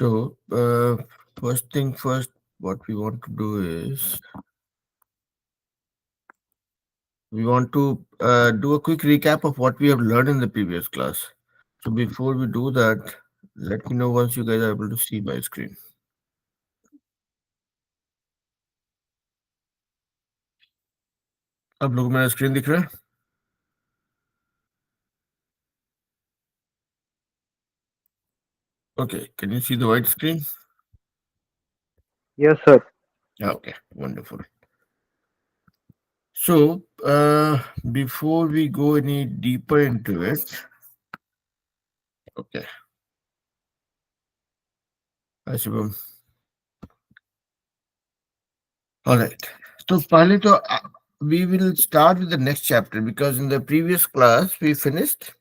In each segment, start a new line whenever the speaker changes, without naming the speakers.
So, first thing first, what we want to do is we want to do a quick recap of what we have learned in the previous class. So, before we do that, let me know once you guys are able to see my screen. आप लोगों को मेरा screen दिख रहा है? Okay, can you see the white screen?
Yes, sir.
Okay, wonderful. So, before we go any deeper into it, okay, hi Shubham. All right. So, पहले तो we will start with the next chapter because in the previous class we finished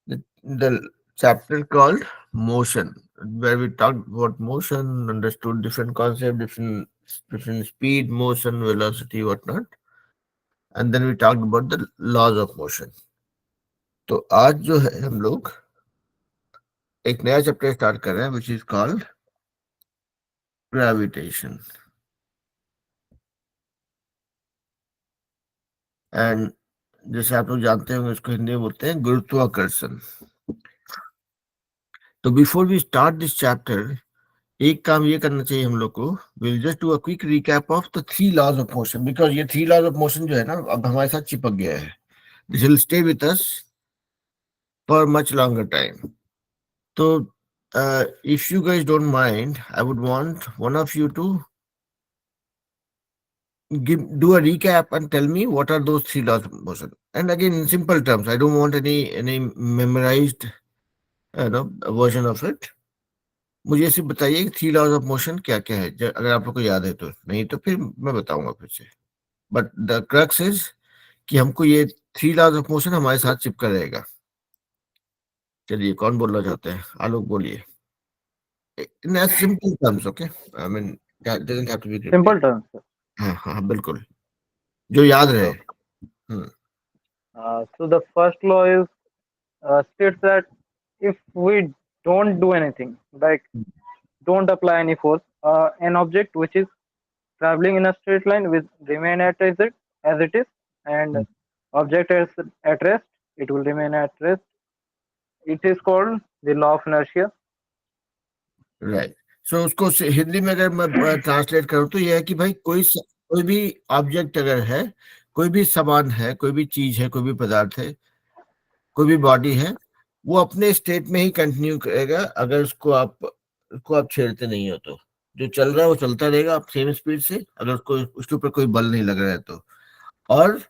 the chapter called motion, where we talked about motion, understood different concepts, different speed, motion, velocity, whatnot, and then we talked about the laws of motion. तो आज जो है हम लोग एक नया chapter start कर रहे हैं which is called gravitation and जैसे आप लोग जानते होंगे उसको हिंदी में बोलते हैं गुरुत्वाकर्षण. तो before we start this chapter एक काम ये करना चाहिए हम लोग को. Will just do a quick recap of the three laws of motion because ये थ्री लॉज ऑफ मोशन जो है ना अब हमारे साथ चिपक गया है. This will stay with us for much longer time. तो if you guys don't mind I would want one of you to do a recap and tell me what are those three laws of motion. And again, in simple terms, I don't want any memorized version of it. मुझे सिर्फ बताइए कि three laws of motion क्या क्या है, अगर आप लोग को याद है तो. नहीं तो फिर मैं बताऊंगा फिर से. बट द क्रक्स इज कि हमको ये थ्री लॉज ऑफ मोशन हमारे साथ चिपका रहेगा. चलिए कौन बोलना चाहते हैं? आलोक बोलिए. In simple terms. Okay, I mean doesn't have to be
Simple
repeat.
terms, sir.
हाँ हाँ बिल्कुल, जो याद
Okay,
रहे.
okay. So the first law is states that if we don't do anything, like don't apply any force, an object which is traveling in a straight line will remain as it is, and object is at rest, it will remain at rest. It is called the law of inertia.
Right. So उसको हिंदी में अगर मैं translate करूँ तो ये है कि भाई कोई भी ऑब्जेक्ट अगर है, कोई भी सामान है, कोई भी चीज है, कोई भी पदार्थ है, कोई भी बॉडी है, वो अपने स्टेट में ही कंटिन्यू करेगा अगर उसको आप छेड़ते नहीं हो तो. जो चल रहा है वो चलता रहेगा आप सेम स्पीड से, अगर उसको उसके ऊपर कोई बल नहीं लग रहा है तो. और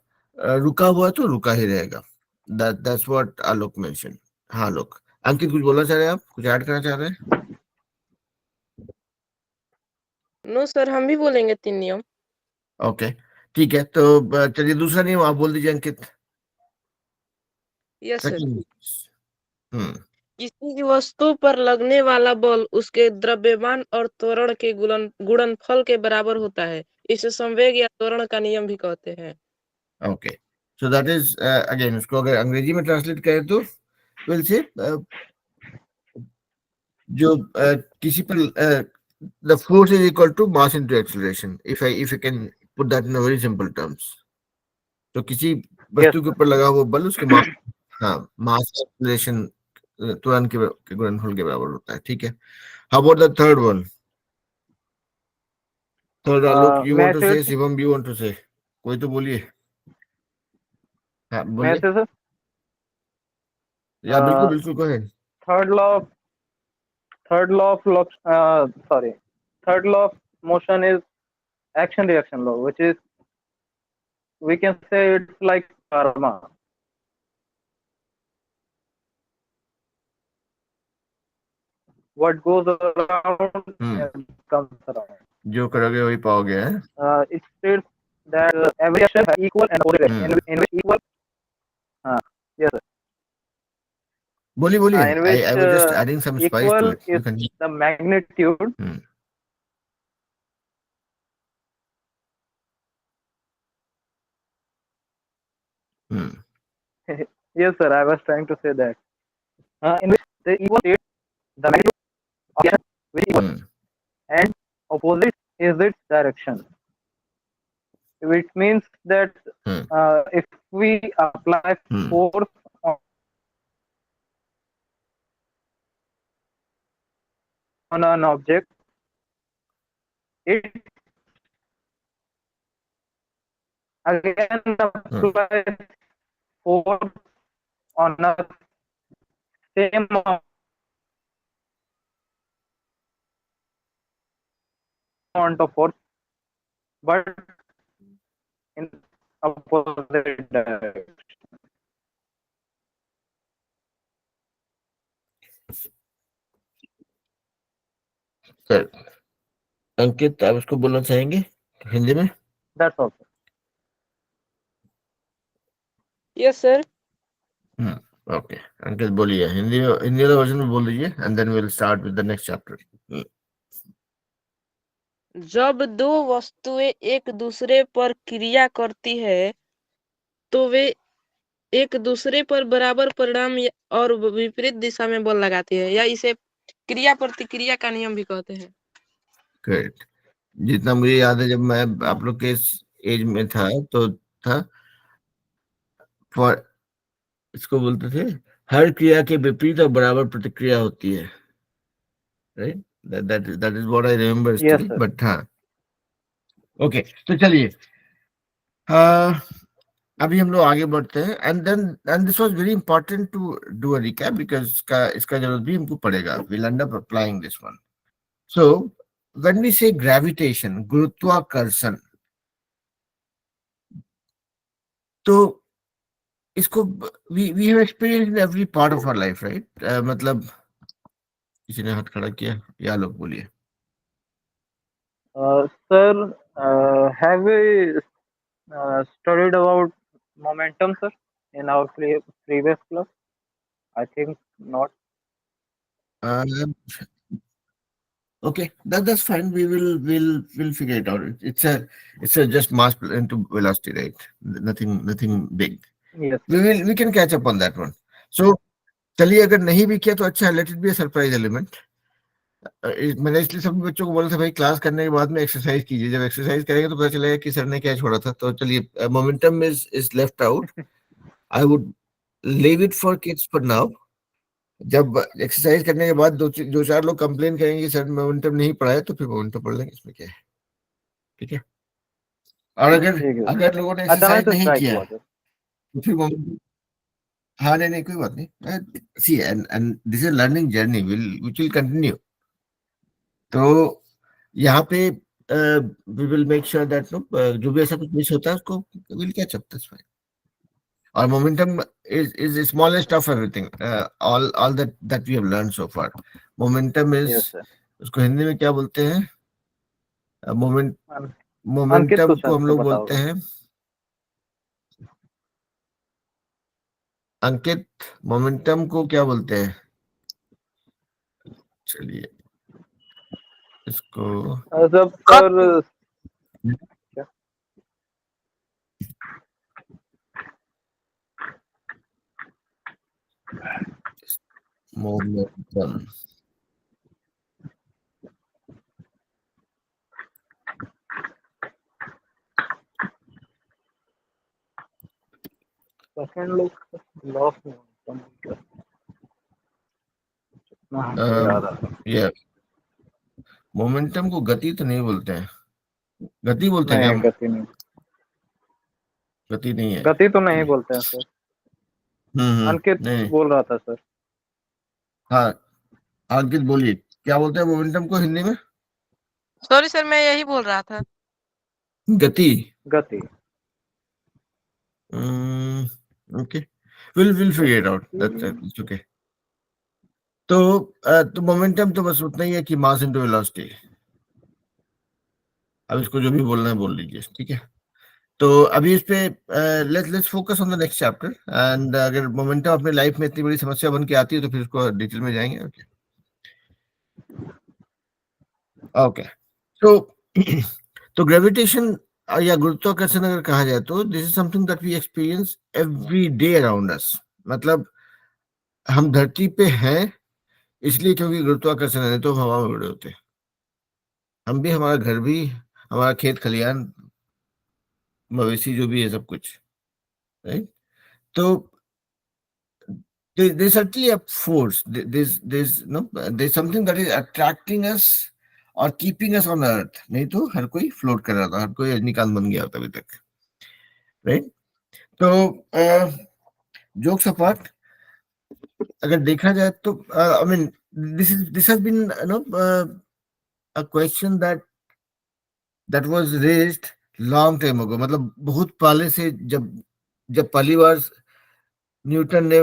रुका हुआ है तो रुका ही रहेगा. That's what Alok mention. हाँ आलोक. अंकित कुछ बोलना चाह रहे हैं? आप कुछ ऐड करना चाह रहे हैं?
नो सर, हम भी बोलेंगे 3 नियम.
ओके ठीक है. तो चलिए दूसरा नियम आप बोल दीजिए Ankit.
Yes sir.
Second. Hmm.
किसी वस्तु पर लगने वाला बल उसके द्रव्यमान और त्वरण के गुणनफल के बराबर होता है. इसे संवेग या त्वरण का नियम भी कहते हैं.
Okay. So that is again उसको अगर अंग्रेजी में ट्रांसलेट करें तो विल से जो किसी पर the force is equal to mass into acceleration. If I can put that in a very simple terms. तो किसी
Yes,
वस्तु के
sir.
ऊपर लगा हुआ बल उसके मास, हाँ मास एक्सेलरेशन त्वरण के गुणनफल के बराबर होता है. ठीक है. How about the third one? Third Alok you
May
want
I
to
say
say,
it?
Shivam you want to say? कोई तो बोलिए. हाँ
May I
बोलिए.
say, sir?
या बिल्कुल
Uh,
बिल्कुल go ahead.
third law of sorry, third law of motion is action reaction law, which is, we can say, it's like karma. What goes around and comes around.
जो करोगे वही पाओगे. है.
It states that every action has equal and opposite reaction, in which equal. Uh, yes, sir.
बोलिए बोलिए.
In
I
which
was just adding some spice to
equal
it.
is
You can.
the magnitude.
Hmm. Hmm.
Yes, sir. I was trying to say that. In which the equal states the magnitude of the action opposite is its direction. It means that
Hmm.
if we apply
Hmm.
force on an object, it again applies force on a same amount of force, but in opposite direction.
Sir Ankit, आप इसको बोलना चाहेंगे हिंदी में?
That's all.
Yes sir.
Okay, Ankit बोलिए, हिंदी वाला version में बोल दीजिए and then we will start with the next chapter.
जब दो वस्तुएं एक दूसरे पर क्रिया करती है तो वे एक दूसरे पर बराबर परिणाम और विपरीत दिशा में बल लगाती है, या इसे क्रिया प्रतिक्रिया का नियम भी कहते हैं।
ग्रेट। जितना मुझे याद है, जब मैं आप लोग के एज में था तो था फॉर, इसको बोलते थे हर क्रिया के विपरीत और बराबर प्रतिक्रिया होती है, right? That is what I remember
Yes,
still,
sir.
But हाँ ओके। तो चलिए अभी हम लोग आगे बढ़ते हैं and this was very important to do a recap because इसका जरूरत भी हमको पड़ेगा। Will end up applying this one. So when we say gravitation, गुरुत्वाकर्षण, तो इसको we have experience in every part of our life, right? मतलब किसी ने हाथ खड़ा किया, या लोग बोलिए।
Sir, have we studied about momentum, sir, in our previous class? I think not.
Okay, that's fine. We'll figure it out. It's a just mass into velocity, right? Nothing big.
Yes, sir.
We can catch up on that one. So चलिए, अगर नहीं भी किया तो अच्छा है, let it be a surprise element. मैंने इसलिए सभी बच्चों को बोला था भाई क्लास करने के बाद में एक्सरसाइज कीजिए, जब एक्सरसाइज करेंगे तो पता चलेगा कि सर ने क्या छोड़ा था। तो चलिए, momentum is left out. I would leave it for kids for now. जब एक्सरसाइज करने के बाद दो चार लोग कंप्लेन करेंगे कि सर मोमेंटम नहीं पढ़ाया, तो फिर मोमेंटम पढ़ लेंगे, इसमें क्या है, ठीक है? और अगर लोगों ने एक्सरसाइज
अचानक से
नहीं
स्ट्राइक
किया
हुआ सर।
तो फिर मोमेंटम, हाँ नहीं कोई बात नहीं, see and this is learning journey which will continue. तो यहाँ पे we will make sure that no, जो भी ऐसा कुछ मिस होता है उसको will catch up, that's fine. और momentum is smallest of everything, all that we have learned so far. Momentum is,
Yes, sir.
उसको हिंदी में क्या बोलते हैं?
अंकित
मोमेंटम
कुछ
को हम लोग
पता
बोलते
होगा।
हैं, अंकित मोमेंटम को क्या बोलते हैं? चलिए इसको
सब सर
मोमेंटम,
सेकंड लोग लॉस
ये मोमेंटम को गति तो नहीं बोलते हैं, गति बोलते हैं
नहीं,
क्या?
गति नहीं,
गति नहीं है,
गति तो नहीं बोलते हैं सर। अंकित
नहीं,
बोल रहा था सर।
हाँ अंकित बोलिए, क्या बोलते हैं मोमेंटम को हिंदी में?
सॉरी सर, मैं यही बोल रहा था।
गति।
गति।
Okay, will figure it out, that's okay. तो मोमेंटम तो बस उतना ही है कि मास इनटू वेलोसिटी। अब इसको जो भी बोलना है बोल लीजिए, ठीक है? तो अभी इस पे let's focus on the next chapter. And अगर मोमेंटम अपनी लाइफ में इतनी बड़ी समस्या बन के आती है तो फिर उसको डिटेल में जाएंगे। ओके तो तो ग्रेविटेशन या गुरुत्वाकर्षण अगर कहा जाए तो this is something that we experience every day around us. मतलब हम धरती पे हैं इसलिए क्योंकि गुरुत्वाकर्षण है, तो हम हवा में उड़े होते। हम भी, हमारा घर भी, हमारा खेत खलियान, मवेशी जो भी है, सब कुछ, राइट? तो there's certainly a force. There's no there's something that is attracting us or keeping us on earth. नहीं तो हर कोई फ्लोट कर रहा था, हर कोई रजनीकांत बन गया होता अभी तक, राइट? तो जोक्स अपार्ट, अगर देखा जाए तो I mean this has been no a question that was raised long time ago. मतलब बहुत पहले से, जब जब पहली बार न्यूटन ने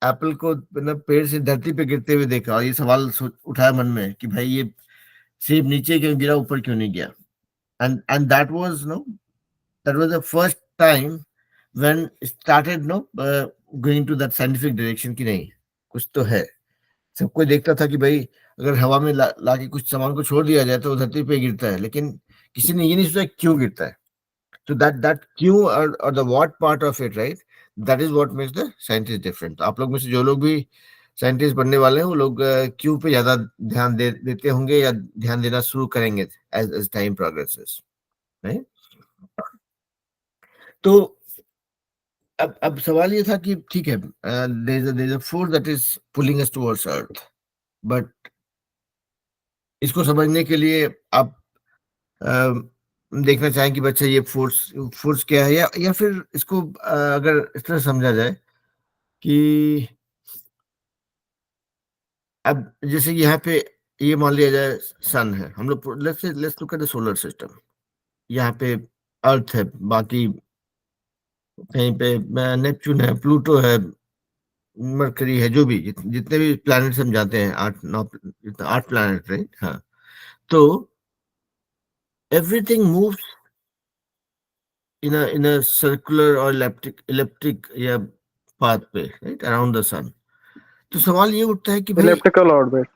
एप्पल को मतलब पेड़ से धरती पे गिरते हुए देखा, और ये सवाल उठाया मन में कि भाई ये सेब नीचे क्यों गिरा, ऊपर क्यों नहीं गया? And that was the first time when started going to that scientific direction कि नहीं, कुछ तो है। सब कोई देखता था कि भाई अगर हवा में ला के कुछ सामान को छोड़ दिया जाए तो वो धरती पे गिरता है, लेकिन किसी ने ये नहीं सोचा क्यों गिरता है। So that Q or the what part of it, right? That is what makes the scientist different. आप लोग में से जो लोग भी साइंटिस्ट बनने वाले हैं, वो लोग क्यू पे ज्यादा ध्यान देते होंगे या ध्यान देना शुरू करेंगे as time progresses, right? तो अब सवाल ये था कि ठीक है, there's a force that is pulling us towards earth, but इसको समझने के लिए आप देखना चाहें कि बच्चा ये फोर्स क्या है, या फिर इसको अगर इस तरह समझा जाए कि अब जैसे यहाँ पे ये मान लिया जाए सन है, हम लोग let's look at the solar system. यहाँ पे अर्थ है, बाकी कहीं पे नेपच्यून है, प्लूटो है, मरकरी है, जो भी जितने भी प्लैनेट्स हम जाते हैं, 8 प्लैनेट, राइट? हाँ, तो everything moves in a circular or elliptic या पाथ पे, राइट, अराउंड द सन। तो सवाल ये उठता है कि भाई
इलेक्ट्रिकल ऑर्बिट।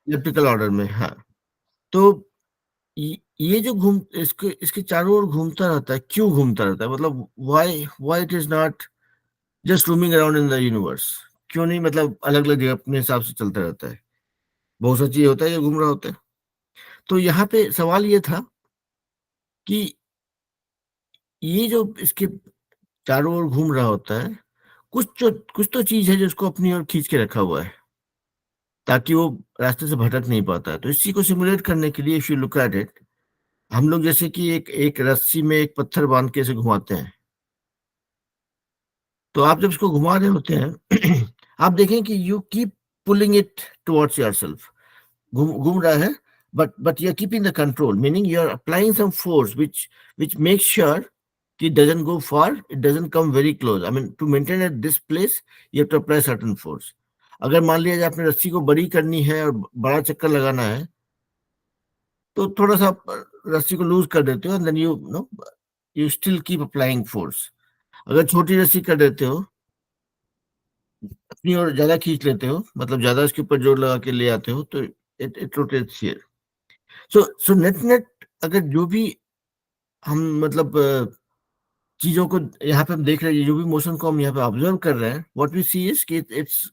इलेक्ट्रिकल ऑर्डर में, हाँ, तो ये जो इसके इसके चारों ओर घूमता रहता है, क्यों घूमता रहता है? मतलब why it is not just roaming around in the universe? क्यों नहीं, मतलब अलग अलग जगह अपने हिसाब से चलता रहता है? बहुत सा चीज होता है जो घूम रहा होता है। तो यहाँ पे सवाल ये था कि ये जो इसके चारों ओर घूम रहा होता है, कुछ तो चीज है जो उसको अपनी ओर खींच के रखा हुआ है, ताकि वो रास्ते से भटक नहीं पाता है। तो इसी को सिमुलेट करने के लिए if you look at it, हम लोग जैसे कि एक रस्सी में एक पत्थर बांध के इसे घुमाते हैं। तो आप जब इसको घुमा रहे होते हैं आप देखें कि you keep pulling it towards yourself. घूम रहा है, but you're keeping the control, meaning you're applying some force which makes sure कि it doesn't go far, it doesn't come very close. I mean, to maintain at this place, you have to apply certain force. अगर मान लिया जाए आपने रस्सी को बड़ी करनी है और बड़ा चक्कर लगाना है, तो थोड़ा सा रस्सी को लूज कर देते हो, and then you still keep applying force. अगर छोटी रस्सी कर देते हो, अपनी ओर ज्यादा खींच लेते हो, मतलब ज्यादा इसके ऊपर जोर लगा के ले आते हो, तो it rotates here. So net अगर जो भी हम मतलब चीजों को यहाँ पे हम देख रहे हैं, जो भी मोशन को हम यहाँ पे ऑब्जर्व कर रहे हैं, व्हाट वी सी इज कि it's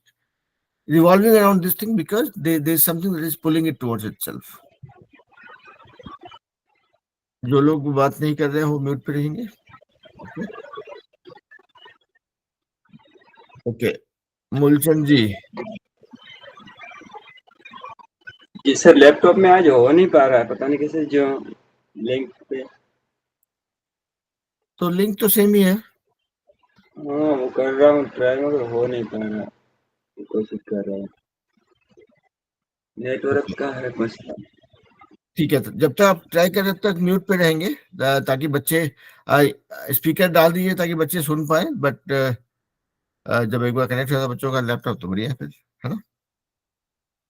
revolving around this thing because there is something that is pulling it towards itself. जो लोग बात नहीं कर रहे हैं वो म्यूट पे रहेंगे। ओके, मूलचंद जी।
जी सर, लैपटॉप में आज हो नहीं पा रहा है, पता नहीं कैसे, जो लिंक पे।
तो लिंक तो सेम ही है।
हाँ, वो कर रहा हूँ ट्राई, मगर हो नहीं पा रहा, कोशिश कर रहा हूँ। नेटवर्क का है मसला।
ठीक है, तो जब तक आप ट्राई कर रहे तब तक म्यूट पे रहेंगे, ताकि बच्चे स्पीकर डाल दीजिए ताकि बच्चे सुन पाए। बट जब एक बार कनेक्ट होता बच्चों का लैपटॉप तो बढ़िया है फिर, है ना?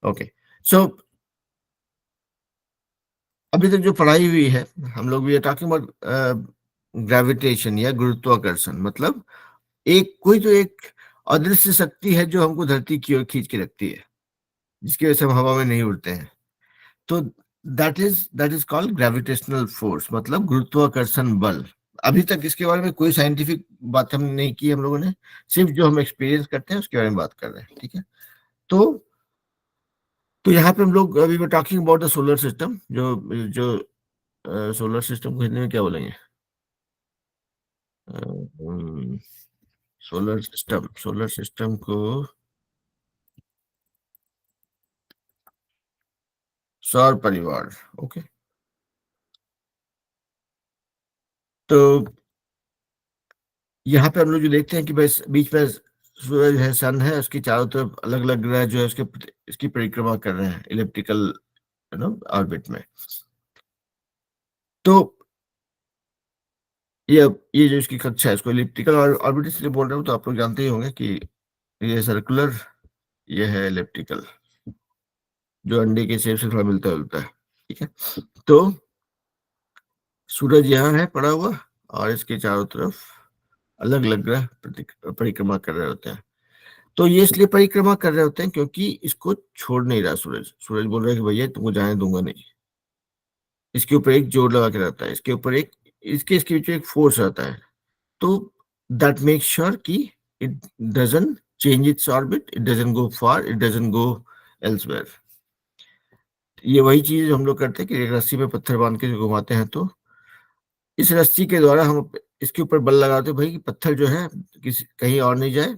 ओके, सो अभी तक जो पढ़ाई हुई है, हम लोग भी टॉकिंग अबाउट ग्रेविटेशन या गुरुत्वाकर्षण। मतलब कोई तो एक अदृश्य शक्ति है जो हमको धरती की ओर खींच के रखती है, जिसकी वजह से हम हवा में नहीं उड़ते हैं। तो that is called gravitational force, मतलब गुरुत्वाकर्षण बल। अभी तक इसके बारे में कोई साइंटिफिक बात हमने नहीं की, हम लोगों ने सिर्फ जो हम एक्सपीरियंस करते हैं उसके बारे में बात कर रहे हैं, ठीक है? तो तो यहाँ पे हम लोग अभी we talking about the solar system, जो जो सोलर सिस्टम को हिंदी में क्या बोलेंगे? सोलर सिस्टम को सौर परिवार। ओके, तो यहाँ पे हम लोग जो देखते हैं कि भाई बीच में सूरज है, सन है, उसके चारों तरफ अलग अलग ग्रह जो है उसके इसकी परिक्रमा कर रहे हैं इलिप्टिकल ऑर्बिट में। तो ये जो इसकी कक्षा है इसको इलिप्टिकल ऑर्बिट इसलिए बोल रहा हूँ, तो आप लोग जानते ही होंगे कि ये सर्कुलर, ये है इलिप्टिकल, जो अंडे के शेप से थोड़ा मिलता जुलता है। ठीक है, तो सूरज यहाँ है पड़ा हुआ और इसके चारों तरफ अलग अलग ग्रह परिक्रमा कर रहे होते हैं। तो ये इसलिए परिक्रमा कर रहे होते हैं क्योंकि इसको छोड़ नहीं रहा सूरज। सूरज बोल रहा है कि भैया तुमको जाने दूंगा नहीं। इसके ऊपर एक जोर लगा के रहता है, इसके ऊपर एक इसके बीच में एक फोर्स रहता है। तो दैट मेक श्योर कि it doesn't change its orbit, it doesn't go far, it doesn't go elsewhere. ये वही चीज हम लोग करते हैं कि एक रस्सी में पत्थर बांध के घुमाते हैं, तो इस रस्सी के द्वारा हम इसके ऊपर बल लगाते हैं भाई कि पत्थर जो है किसी कहीं और नहीं जाए,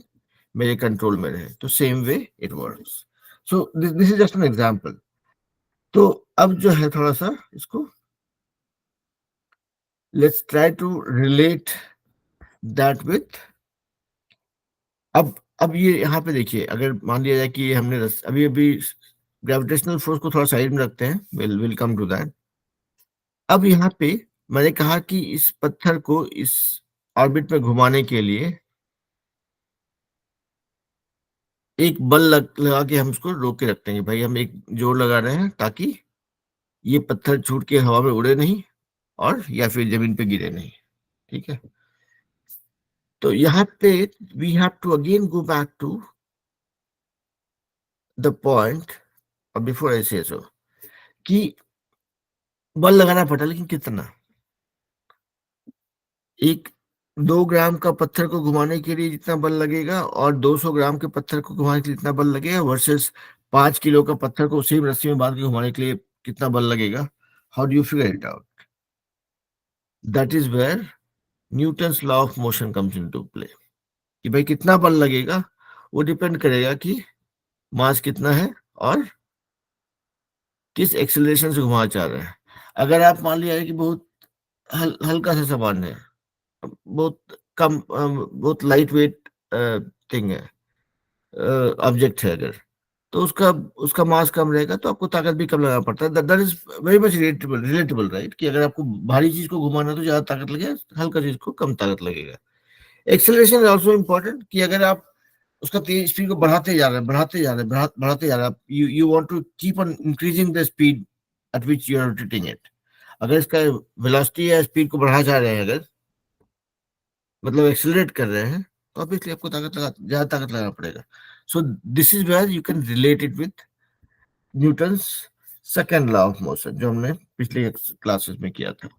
मेरे कंट्रोल में रहे। तो same way it works. So this is just an example. तो अब जो है थोड़ा सा इसको let's try to relate that with, अब ये यहाँ पे देखिए, अगर मान लिया जाए कि ये हमने अभी अभी ग्रेविटेशनल फोर्स को थोड़ा साइड में रखते हैं, विल कम टू दैट। अब यहाँ पे मैंने कहा कि इस पत्थर को इस ऑर्बिट में घुमाने के लिए एक बल लगा के हम उसको रोक के रखते हैं। भाई हम एक जोर लगा रहे हैं ताकि ये पत्थर छूट के हवा में उड़े नहीं और या फिर जमीन पे गिरे नहीं। ठीक है, तो यहाँ पे we have to again go back to the point before I say so कि बल लगाना पड़ता, लेकिन कितना? एक 2 ग्राम का पत्थर को घुमाने के लिए जितना बल लगेगा और 200 ग्राम के पत्थर को घुमाने के लिए जितना बल लगेगा वर्सेस 5 किलो का पत्थर को उसी रस्सी में बांध के घुमाने के लिए कितना बल लगेगा? How do you figure it out? That is where Newton's law of motion comes into play. कि भाई कितना बल लगेगा वो डिपेंड करेगा कि मास कितना है और किस एक्सेलरेशन से घुमाना चाह रहे हैं। अगर आप मान लिया कि बहुत हल्का सा सामान है, बहुत कम, बहुत लाइट वेट थिंग है, ऑब्जेक्ट है, अगर तो उसका उसका मास कम रहेगा तो आपको ताकत भी कम लगाना पड़ता है। That is very much relatable right, कि अगर आपको भारी चीज को घुमाना है तो ज्यादा ताकत लगेगा, हल्का चीज को कम ताकत लगेगा। एक्सेलरेशन इज ऑल्सो इम्पोर्टेंट, कि अगर आप उसका तेज स्पीड को बढ़ाते जा रहे हैं, बढ़ाते जा रहे हैं, you want to keep on increasing the speed at which you are rotating it. अगर इसका वेलोसिटी या स्पीड को बढ़ा जा रहे हैं, अगर मतलब एक्सेलरेट कर रहे हैं, तो ऑब्वियसली आपको ज्यादा ताकत लगाना पड़ेगा। So this is where you can relate it with Newton's second law of motion, जो हमने पिछले क्लासेस में किया था।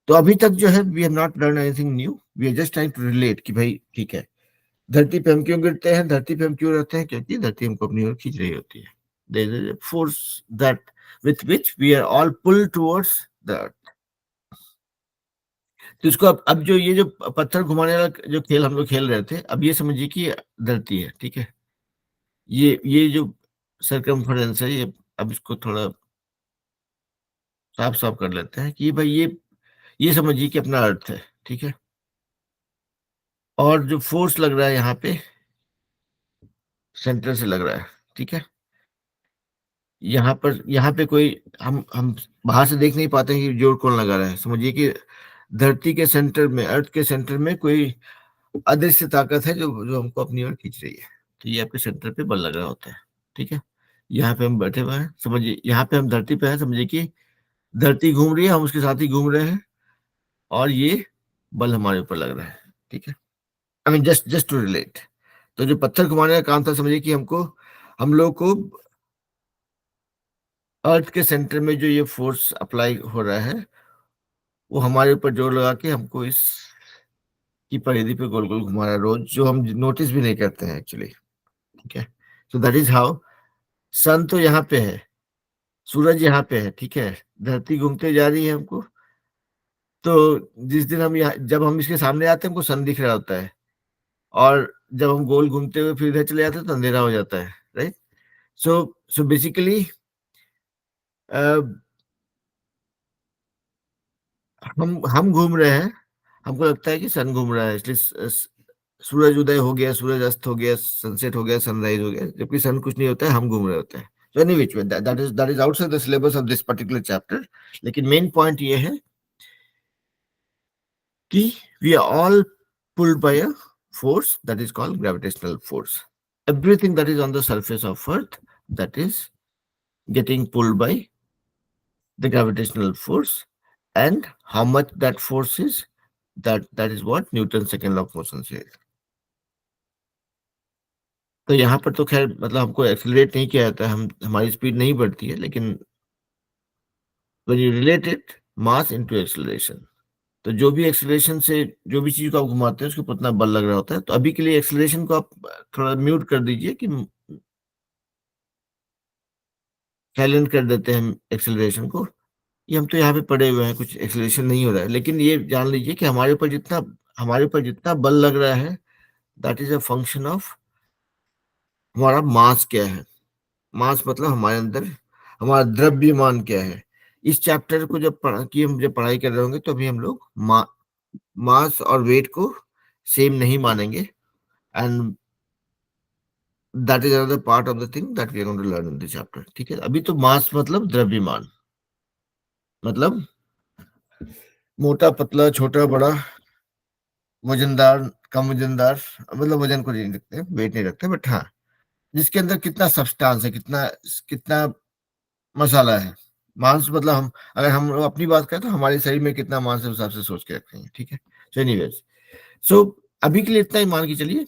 तो अभी तक जो है we have not learn anything new, we are just trying to relate कि भाई ठीक है, धरती पे हम क्यों गिरते हैं, धरती पे हम क्यों रहते हैं, क्योंकि धरती हमको अपनी ओर खींच रही होती है। There is a force that with which we are all pulled towards the earth. तो इसको अब जो ये जो पत्थर घुमाने वाला जो खेल हम लोग खेल रहे थे, अब ये समझिए कि धरती है। ठीक है, ये जो सरकमफेरेंस है, ये अब इसको थोड़ा साफ साफ कर लेते हैं कि भाई ये समझिए कि अपना अर्थ है। ठीक है, और जो फोर्स लग रहा है यहाँ पे सेंटर से लग रहा है। ठीक है, यहाँ पे कोई हम बाहर से देख नहीं पाते हैं कि जोर कौन लगा रहा है। समझिए कि धरती के सेंटर में, अर्थ के सेंटर में कोई अदृश्य ताकत है जो जो हमको अपनी ओर खींच रही है। तो ये आपके सेंटर पे बल लग रहा होता है। ठीक है, यहाँ पे हम बैठे हुए हैं, समझिए यहाँ पे हम धरती पे हैं, समझिए कि धरती घूम रही है, हम उसके साथ ही घूम रहे हैं और ये बल हमारे ऊपर लग रहा है। ठीक है, I mean just to relate. तो जो पत्थर घुमाने का काम था, समझिए कि हम लोग को अर्थ के सेंटर में जो ये फोर्स अप्लाई हो रहा है, वो हमारे ऊपर जोर लगा के हमको इस की परिधि पे गोल गोल घुमा रहा है रोज, जो हम नोटिस भी नहीं करते हैं एक्चुअली। ठीक है, सो दैट इज हाउ सन तो यहाँ पे है, सूरज यहाँ पे है, ठीक है, धरती घूमते जा रही है हमको। तो जिस दिन हम यहाँ, जब हम इसके सामने आते हैं हमको सन दिख रहा होता है, और जब हम गोल घूमते हुए फिर इधर चले जाते हैं तो अंधेरा हो जाता है, राइट। सो बेसिकली हम घूम रहे हैं, हमको लगता है कि सन घूम रहा है, इसलिए सूरज उदय हो गया, सूरज अस्त हो गया, सनसेट हो गया, सनराइज हो गया, जबकि सन कुछ नहीं होता है, हम घूम रहे होते हैं। So anyway, that is outside the syllabus of this particular chapter. लेकिन मेन पॉइंट ये है कि we are all pulled by a force that is called gravitational force. Everything that is on the surface of Earth, that is getting pulled by the gravitational force, and how much that force is, that is what Newton's second law of motion says. तो यहाँ पर तो खैर मतलब हमको accelerate नहीं किया जाता है, हमारी स्पीड नहीं बढ़ती है, लेकिन when you relate it mass into acceleration, तो जो भी एक्सेलरेशन से जो भी चीज को आप घुमाते हैं उसको कितना बल लग रहा होता है। तो अभी के लिए एक्सेलरेशन को आप थोड़ा म्यूट कर दीजिए, कि साइलेंट कर देते हैं एक्सेलरेशन को। ये हम तो यहाँ पे पड़े हुए हैं, कुछ एक्सेलरेशन नहीं हो रहा है, लेकिन ये जान लीजिए कि हमारे ऊपर जितना बल लग रहा है, that is a function of हमारा मास क्या है। मास मतलब हमारे अंदर हमारा द्रव्यमान क्या है। इस चैप्टर को हम जब पढ़ाई कर रहे होंगे तो अभी हम लोग मास और वेट को सेम नहीं मानेंगे, and that is another part of the thing that we are going to learn in this chapter, ठीक है। अभी तो मास मतलब द्रव्यमान, मतलब मोटा पतला छोटा बड़ा, वजनदार कम वजनदार, मतलब वजन को नहीं रखते, वेट नहीं रखते, बट हाँ जिसके अंदर कितना सब्सटेंस है, कितना कितना मसाला है। मांस मतलब अगर हम लोग अपनी बात करें तो हमारे शरीर में कितना मांस है उस हिसाब से सोच के रखते हैं, ठीक है। सो एनीवेज, सो अभी के लिए इतना ही मान के चलिए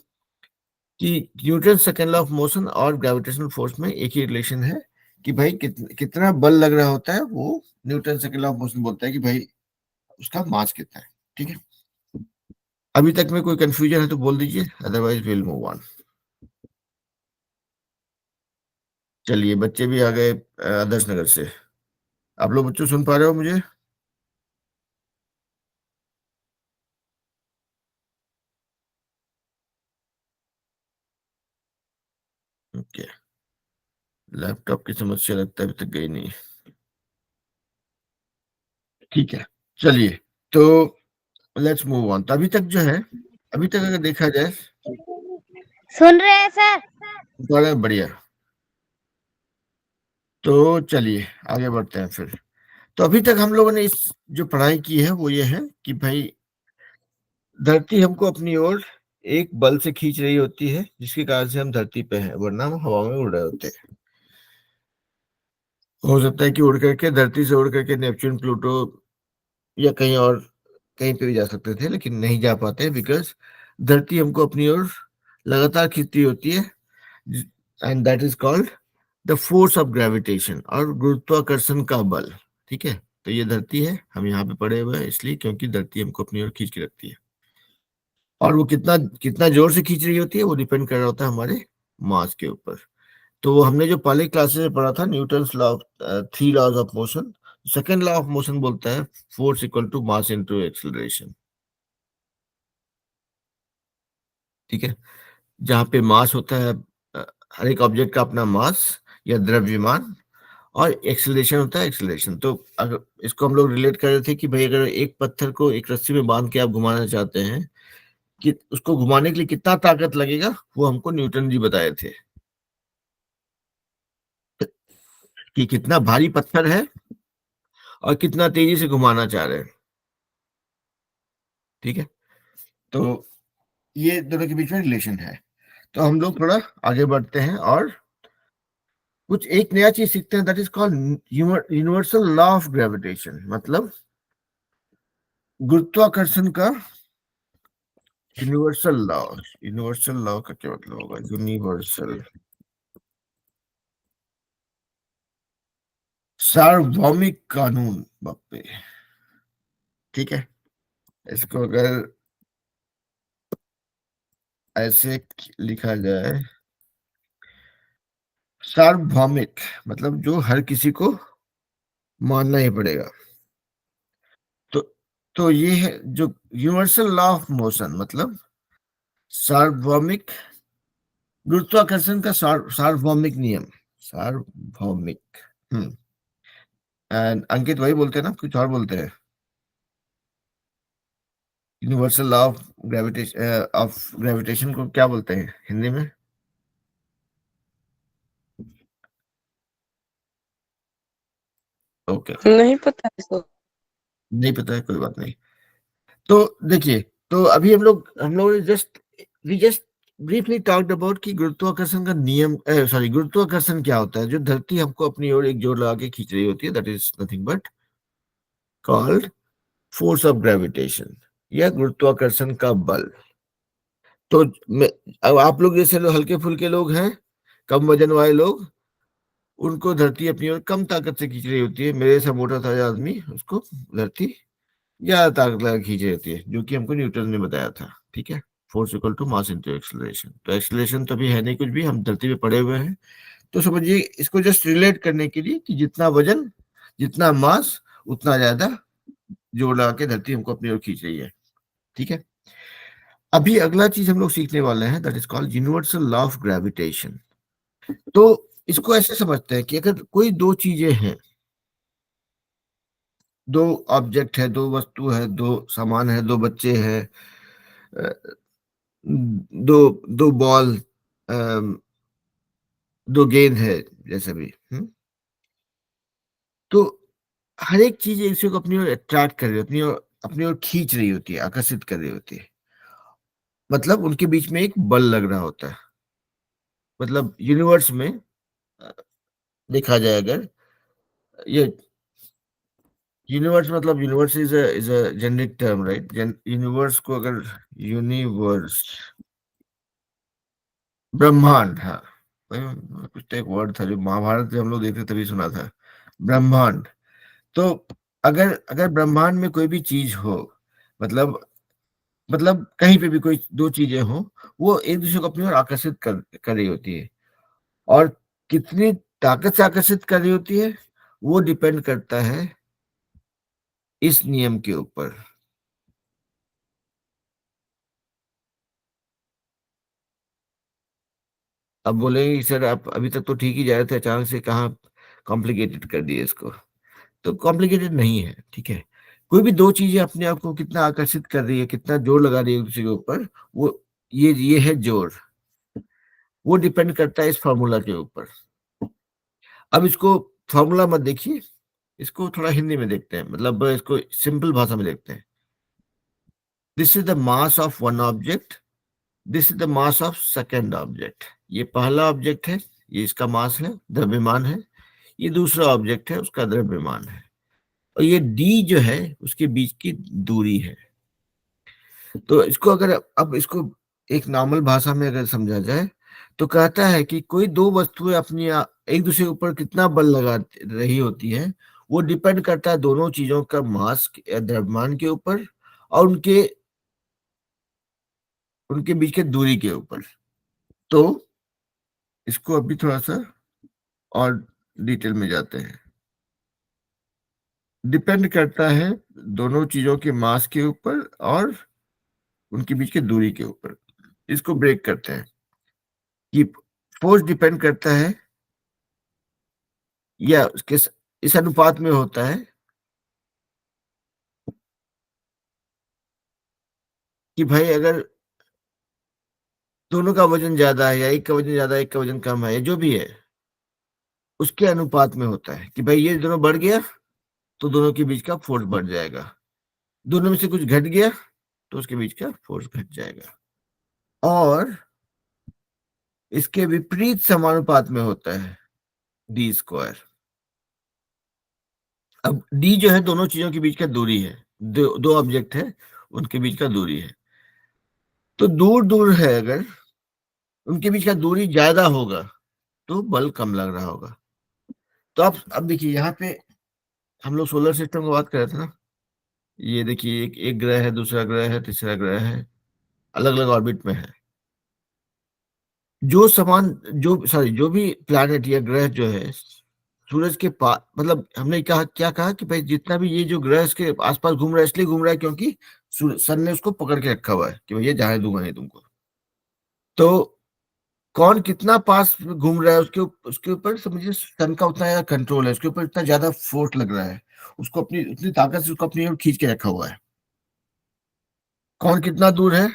कि Newton second law of motion और ग्रेविटेशनल फोर्स में एक ही रिलेशन है, कि भाई कितना बल लग रहा होता है, वो Newton second law of motion बोलता है कि भाई उसका मास कितना है, ठीक है। अभी तक में कोई कंफ्यूजन है तो बोल दीजिए, अदरवाइज विल मूव ऑन। चलिए, बच्चे भी आ गए आदर्श नगर से। आप लोग बच्चों सुन पा रहे हो मुझे? ओके, लैपटॉप की समस्या लगता है अभी तक गई नहीं, ठीक है। चलिए, तो लेट्स मूव ऑन। तो अभी तक जो है, अभी तक अगर देखा जाए,
सुन रहे हैं सर?
बड़ा बढ़िया। तो चलिए आगे बढ़ते हैं फिर। तो अभी तक हम लोगों ने इस जो पढ़ाई की है वो ये है कि भाई धरती हमको अपनी ओर एक बल से खींच रही होती है, जिसके कारण से हम धरती पे हैं, वरना हम हवा में उड़ रहे होते हैं। हो सकता है कि उड़ करके धरती से उड़ करके नेपच्यून, प्लूटो या कहीं और कहीं पे भी जा सकते थे, लेकिन नहीं जा पाते बिकॉज धरती हमको अपनी ओर लगातार खींचती होती है, and that is called the force of gravitation, और गुरुत्वाकर्षण का बल, ठीक है। तो ये धरती है, हम यहाँ पे पड़े हुए हैं इसलिए क्योंकि धरती हमको अपनी ओर खींच के रखती है, और वो कितना कितना जोर से खींच रही होती है वो डिपेंड कर रहा होता है हमारे मास के ऊपर। तो हमने जो पहले क्लासेस में पढ़ा था Newton's law of three laws of motion, second law of motion बोलता है force equal to mass into acceleration, ठीक है। जहाँ पे मास होता है, हर एक ऑब्जेक्ट का अपना मास या द्रव्यमान, और एक्सेलरेशन होता है एक्सेलरेशन। तो अगर इसको हम लोग रिलेट कर रहे थे कि भाई अगर एक पत्थर को एक रस्सी में बांध के आप घुमाना चाहते हैं, कि उसको घुमाने के लिए कितना ताकत लगेगा, वो हमको न्यूटन जी बताए थे, कि कितना भारी पत्थर है और कितना तेजी से घुमाना चाह रहे हैं, ठीक है। तो ये दोनों के बीच में रिलेशन है। तो हम लोग थोड़ा आगे बढ़ते हैं और कुछ एक नया चीज सीखते हैं, that is called universal law of gravitation, मतलब गुरुत्वाकर्षण का यूनिवर्सल लॉ। यूनिवर्सल लॉ का क्या मतलब होगा? यूनिवर्सल, सार्वभौमिक कानून, बापे, ठीक है। इसको अगर ऐसे लिखा जाए, सार्वभौमिक मतलब जो हर किसी को मानना ही पड़ेगा। तो तो ये है जो यूनिवर्सल लॉ ऑफ मोशन, मतलब सार्वभौमिक गुरुत्वाकर्षण का सार्वभौमिक नियम, सार्वभौमिक। एंड अंकित वही बोलते हैं ना, कुछ और बोलते हैं? यूनिवर्सल लॉ ऑफ ग्रेविटेशन को क्या बोलते हैं हिंदी में? ओके,
नहीं पता है सर।
नहीं पता है, कोई बात नहीं। तो देखिए, तो अभी हम लोग जस्ट ब्रीफली टॉक्ड अबाउट कि गुरुत्वाकर्षण का नियम, सॉरी, गुरुत्वाकर्षण क्या होता है। जो धरती हमको अपनी ओर एक जोर लगा के खींच रही होती है, that is nothing but called force of gravitation, या गुरुत्वाकर्षण का बल। तो अब आप लोग जैसे लोग हल्के फुल्के लोग हैं, कम वजन वाले लोग, उनको धरती अपनी ओर कम ताकत से खींच रही होती है। मेरे से मोटा ताजा आदमी, उसको धरती ज्यादा ताकत लगा खींच रही होती है, जो कि हमको न्यूटन ने बताया था। ठीक है, force equal to mass into acceleration. तो एक्सीलरेशन तो अभी है नहीं कुछ भी, हम धरती पे पड़े हुए हैं। तो समझिए, इसको जस्ट रिलेट करने के लिए कि जितना वजन, जितना मास, उतना ज्यादा जोर लगा के धरती हमको अपनी ओर खींच रही है। ठीक है, अभी अगला चीज हम लोग सीखने वाले हैं, that is called universal law of gravitation. तो इसको ऐसे समझते हैं कि अगर कोई दो चीजें हैं, दो ऑब्जेक्ट है, दो वस्तु है, दो सामान है, दो बच्चे हैं, अ, दो दो बॉल, दो गेंद है, जैसे भी। तो हर एक चीज एक दूसरे को अपनी ओर अट्रैक्ट कर रही होती है, अपनी ओर खींच रही होती है, आकर्षित कर रही होती है। मतलब उनके बीच में एक बल लग रहा होता है। मतलब यूनिवर्स में अ, देखा जाए अगर, ये यूनिवर्स मतलब universe is a generic term, right? Universe को अगर यूनिवर्स, ब्रह्मांड, हाँ, कुछ तो एक वर्ड था जो महाभारत जब हम लोग देखते तभी सुना था, ब्रह्मांड। तो अगर अगर ब्रह्मांड में कोई भी चीज हो, मतलब कहीं पे भी कोई दो चीजें हो, वो एक दूसरे को अपनी ओर आकर्षित कर रही होती है। और कितनी ताकत से आकर्षित कर रही होती है, वो डिपेंड करता है इस नियम के ऊपर। अब बोलेंगे सर आप अभी तक तो ठीक ही जा रहे थे, अचानक से कहाँ कॉम्प्लिकेटेड कर दिए इसको। तो कॉम्प्लिकेटेड नहीं है, ठीक है। कोई भी दो चीजें अपने आप को कितना आकर्षित कर रही है, कितना जोर लगा रही है एक दूसरे के ऊपर, वो ये है जोर। वो डिपेंड करता है इस फॉर्मूला के ऊपर। अब इसको फॉर्मूला मत देखिए, इसको थोड़ा हिंदी में देखते हैं, मतलब इसको सिंपल भाषा में देखते हैं। This is the mass of one object, this is the mass of second object. ये पहला ऑब्जेक्ट है, ये इसका मास है, द्रव्यमान है। ये दूसरा ऑब्जेक्ट है, उसका द्रव्यमान है। और ये डी जो है, उसके बीच की दूरी है। तो इसको अगर अब इसको एक नॉर्मल भाषा में अगर समझा जाए, तो कहता है कि कोई दो वस्तुएं अपनी एक दूसरे के ऊपर कितना बल लगा रही होती है, वो डिपेंड करता है दोनों चीजों का मास या द्रव्यमान के ऊपर, और उनके उनके बीच के दूरी के ऊपर। तो इसको अभी थोड़ा सा और डिटेल में जाते हैं। डिपेंड करता है दोनों चीजों के मास के ऊपर और उनके बीच के दूरी के ऊपर। इसको ब्रेक करते हैं कि फोर्स डिपेंड करता है, या उसके इस अनुपात में होता है कि भाई अगर दोनों का वजन ज्यादा है, या एक का वजन ज्यादा है, एक का वजन कम है, या जो भी है, उसके अनुपात में होता है कि भाई ये दोनों बढ़ गया तो दोनों के बीच का फोर्स बढ़ जाएगा, दोनों में से कुछ घट गया तो उसके बीच का फोर्स घट जाएगा। और इसके विपरीत समानुपात में होता है डी स्क्वायर। अब डी जो है दोनों चीजों के बीच का दूरी है, दो ऑब्जेक्ट है, उनके बीच का दूरी है। तो दूर दूर है, अगर उनके बीच का दूरी ज्यादा होगा तो बल कम लग रहा होगा। तो आप अब देखिए, यहाँ पे हम लोग सोलर सिस्टम की बात कर रहे थे ना। ये देखिए, एक ग्रह है, 2रा ग्रह है, 3रा ग्रह है, अलग अलग ऑर्बिट में है। जो समान जो भी प्लैनेट या ग्रह जो है सूरज के पास, मतलब हमने क्या कहा कि भाई जितना भी ये जो ग्रह इसके आसपास घूम रहा है, इसलिए घूम रहा है क्योंकि सन ने उसको पकड़ के रखा हुआ है कि भैया जाने दूंगा नहीं तुमको। तो कौन कितना पास घूम रहा है उसके ऊपर समझिए सन का उतना ज्यादा कंट्रोल है, उसके ऊपर इतना ज्यादा फोर्स लग रहा है, उसको अपनी उतनी ताकत से उसको अपनी ओर खींच के रखा हुआ है। कौन कितना दूर है,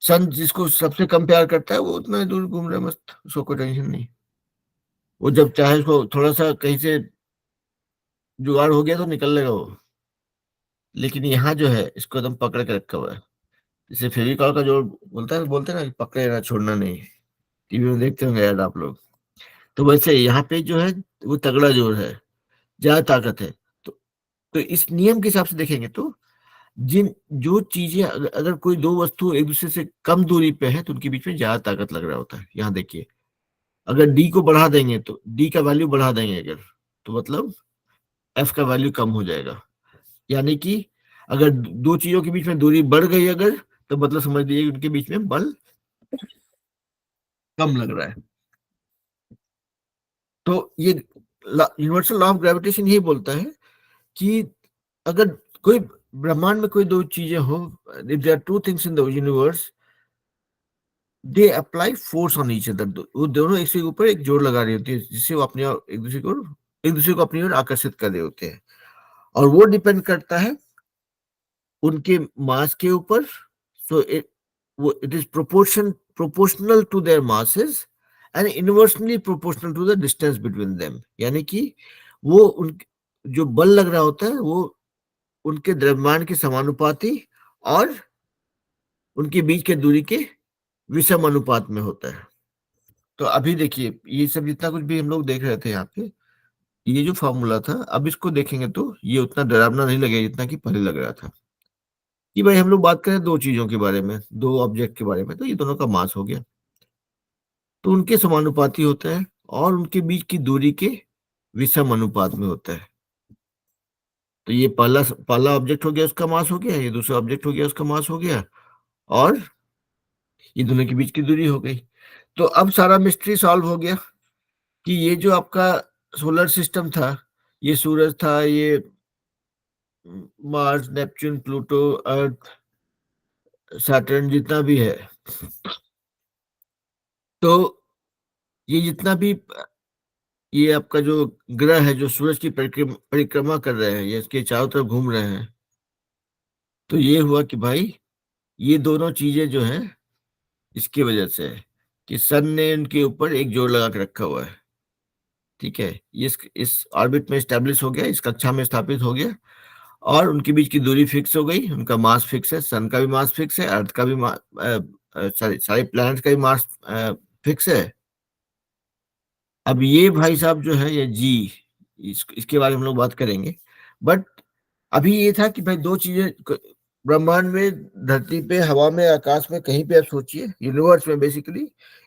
सन जिसको सबसे कम प्यार करता है वो उतना ही दूर घूम रहा है, मस्त, उसको कोई टेंशन नहीं। वो जब चाहे उसको थोड़ा सा कहीं से जुगाड़ हो गया तो निकल लेगा वो। लेकिन यहाँ जो है इसको एकदम पकड़ के रखा हुआ है, जैसे फेविकॉल का जो बोलते हैं ना कि पकड़े ना छोड़ना नहीं, टीवी में देखते होंगे यार आप लोग। तो वैसे यहाँ पे जो है वो तगड़ा जोर है, ज्यादा ताकत है। तो तो इस नियम के हिसाब से देखेंगे तो जिन जो चीजें अगर कोई दो वस्तु एक दूसरे से कम दूरी पे है तो उनके बीच में ज्यादा ताकत लग रहा होता है। यहाँ देखिए, अगर डी को बढ़ा देंगे तो डी का वैल्यू बढ़ा देंगे अगर, तो मतलब एफ का वैल्यू कम हो जाएगा। यानी कि अगर दो चीजों के बीच में दूरी बढ़ गई अगर, तो मतलब समझ लीजिए कि उनके बीच में बल कम लग रहा है। तो ये यूनिवर्सल लॉ ऑफ ग्रेविटेशन यही बोलता है कि अगर कोई ब्रह्मांड में कोई दो चीजें हो, if there are two things in the universe, they apply force on each other, वो दोनों एक के ऊपर एक जोर लगा रही होती है जिससे वो अपने एक दूसरे को अपनी ओर आकर्षित कर रहे होते हैं। और वो डिपेंड करता है उनके मास के ऊपर। So it is proportional to their masses and inversely proportional to the distance between them. यानी कि वो उन जो बल लग रहा होता है वो उनके द्रव्यमान के समानुपाती और उनके बीच के दूरी के विषम अनुपात में होता है। तो अभी देखिए ये सब जितना कुछ भी हम लोग देख रहे थे यहाँ पे, ये जो फॉर्मूला था, अब इसको देखेंगे तो ये उतना डरावना नहीं लगेगा जितना कि पहले लग रहा था। कि भाई हम लोग बात करें दो चीजों के बारे में, दो ऑब्जेक्ट के बारे में, तो ये दोनों का मास हो गया, तो उनके समानुपाती होता है और उनके बीच की दूरी के विषम अनुपात में होता है। तो ये पहला ऑब्जेक्ट हो गया उसका मास हो गया, ये दूसरा ऑब्जेक्ट हो गया उसका मास हो गया, और ये दोनों के बीच की दूरी हो गई। तो अब सारा मिस्ट्री सॉल्व हो गया कि ये जो आपका सोलर सिस्टम था, ये सूरज था, ये मार्स, नेपच्यून, प्लूटो, अर्थ, सैटर्न, जितना भी है, तो ये जितना भी ये आपका जो ग्रह है जो सूरज की परिक्रमा कर रहे हैं, ये इसके चारों तरफ घूम रहे हैं, तो ये हुआ कि भाई ये दोनों चीजें जो हैं इसकी वजह से है कि सन ने इनके ऊपर एक जोर लगा के रखा हुआ है। ठीक है, ये इस ऑर्बिट में स्टैब्लिश हो गया, इस कक्षा में स्थापित हो गया, और उनके बीच की दूरी फिक्स हो गई, उनका मास फिक्स है, सन का भी मास फिक्स है, अर्थ का भी सॉरी सारे प्लैनेट का भी मास फिक्स है। अब ये भाई साहब जो है ये जी, इसके बारे में हम लोग बात करेंगे। बट अभी ये था कि भाई दो चीजें ब्रह्मांड में, धरती पे, हवा में, आकाश में, कहीं पे आप सोचिए, यूनिवर्स में basically,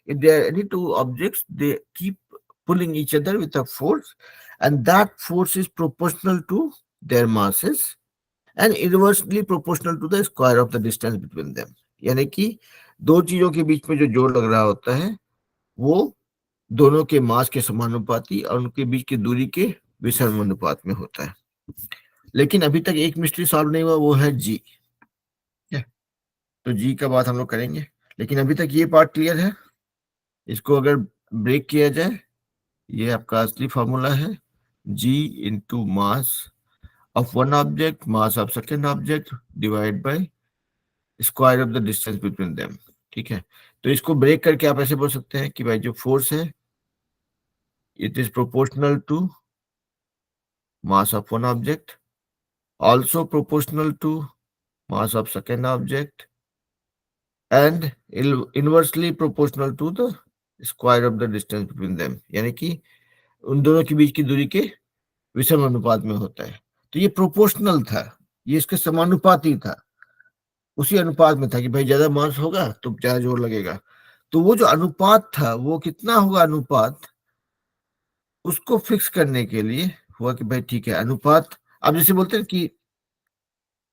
if there are any two objects they keep pulling each other with a force, and that force is proportional to their masses and inversely proportional to the square of the distance between them। यानी कि दो चीजों के बीच में जो जोर लग रहा होता है वो दोनों के मास के समानुपाती और उनके बीच की दूरी के विषम अनुपात में होता है। लेकिन अभी तक एक मिस्ट्री सॉल्व नहीं हुआ, वो है जी। तो जी का बात हम लोग करेंगे, लेकिन अभी तक ये पार्ट क्लियर है। इसको अगर ब्रेक किया जाए, ये आपका असली फॉर्मूला है, G into mass of one object, mass of second object, divide by square of the distance between them. ठीक है, तो इसको ब्रेक करके आप ऐसे बोल सकते हैं कि भाई जो फोर्स है it is proportional to mass of one object, also proportional to mass of second object, and inversely proportional to the square of the distance between them। यानी कि उन दोनों के बीच की दूरी के विषम अनुपात में होता है। तो ये प्रोपोर्शनल था, ये इसके समानुपाती था, उसी अनुपात में था कि भाई ज्यादा मास होगा तो ज्यादा जोर लगेगा। तो वो जो अनुपात था वो कितना होगा अनुपात, उसको फिक्स करने के लिए हुआ कि भाई ठीक है अनुपात, अब जैसे बोलते हैं कि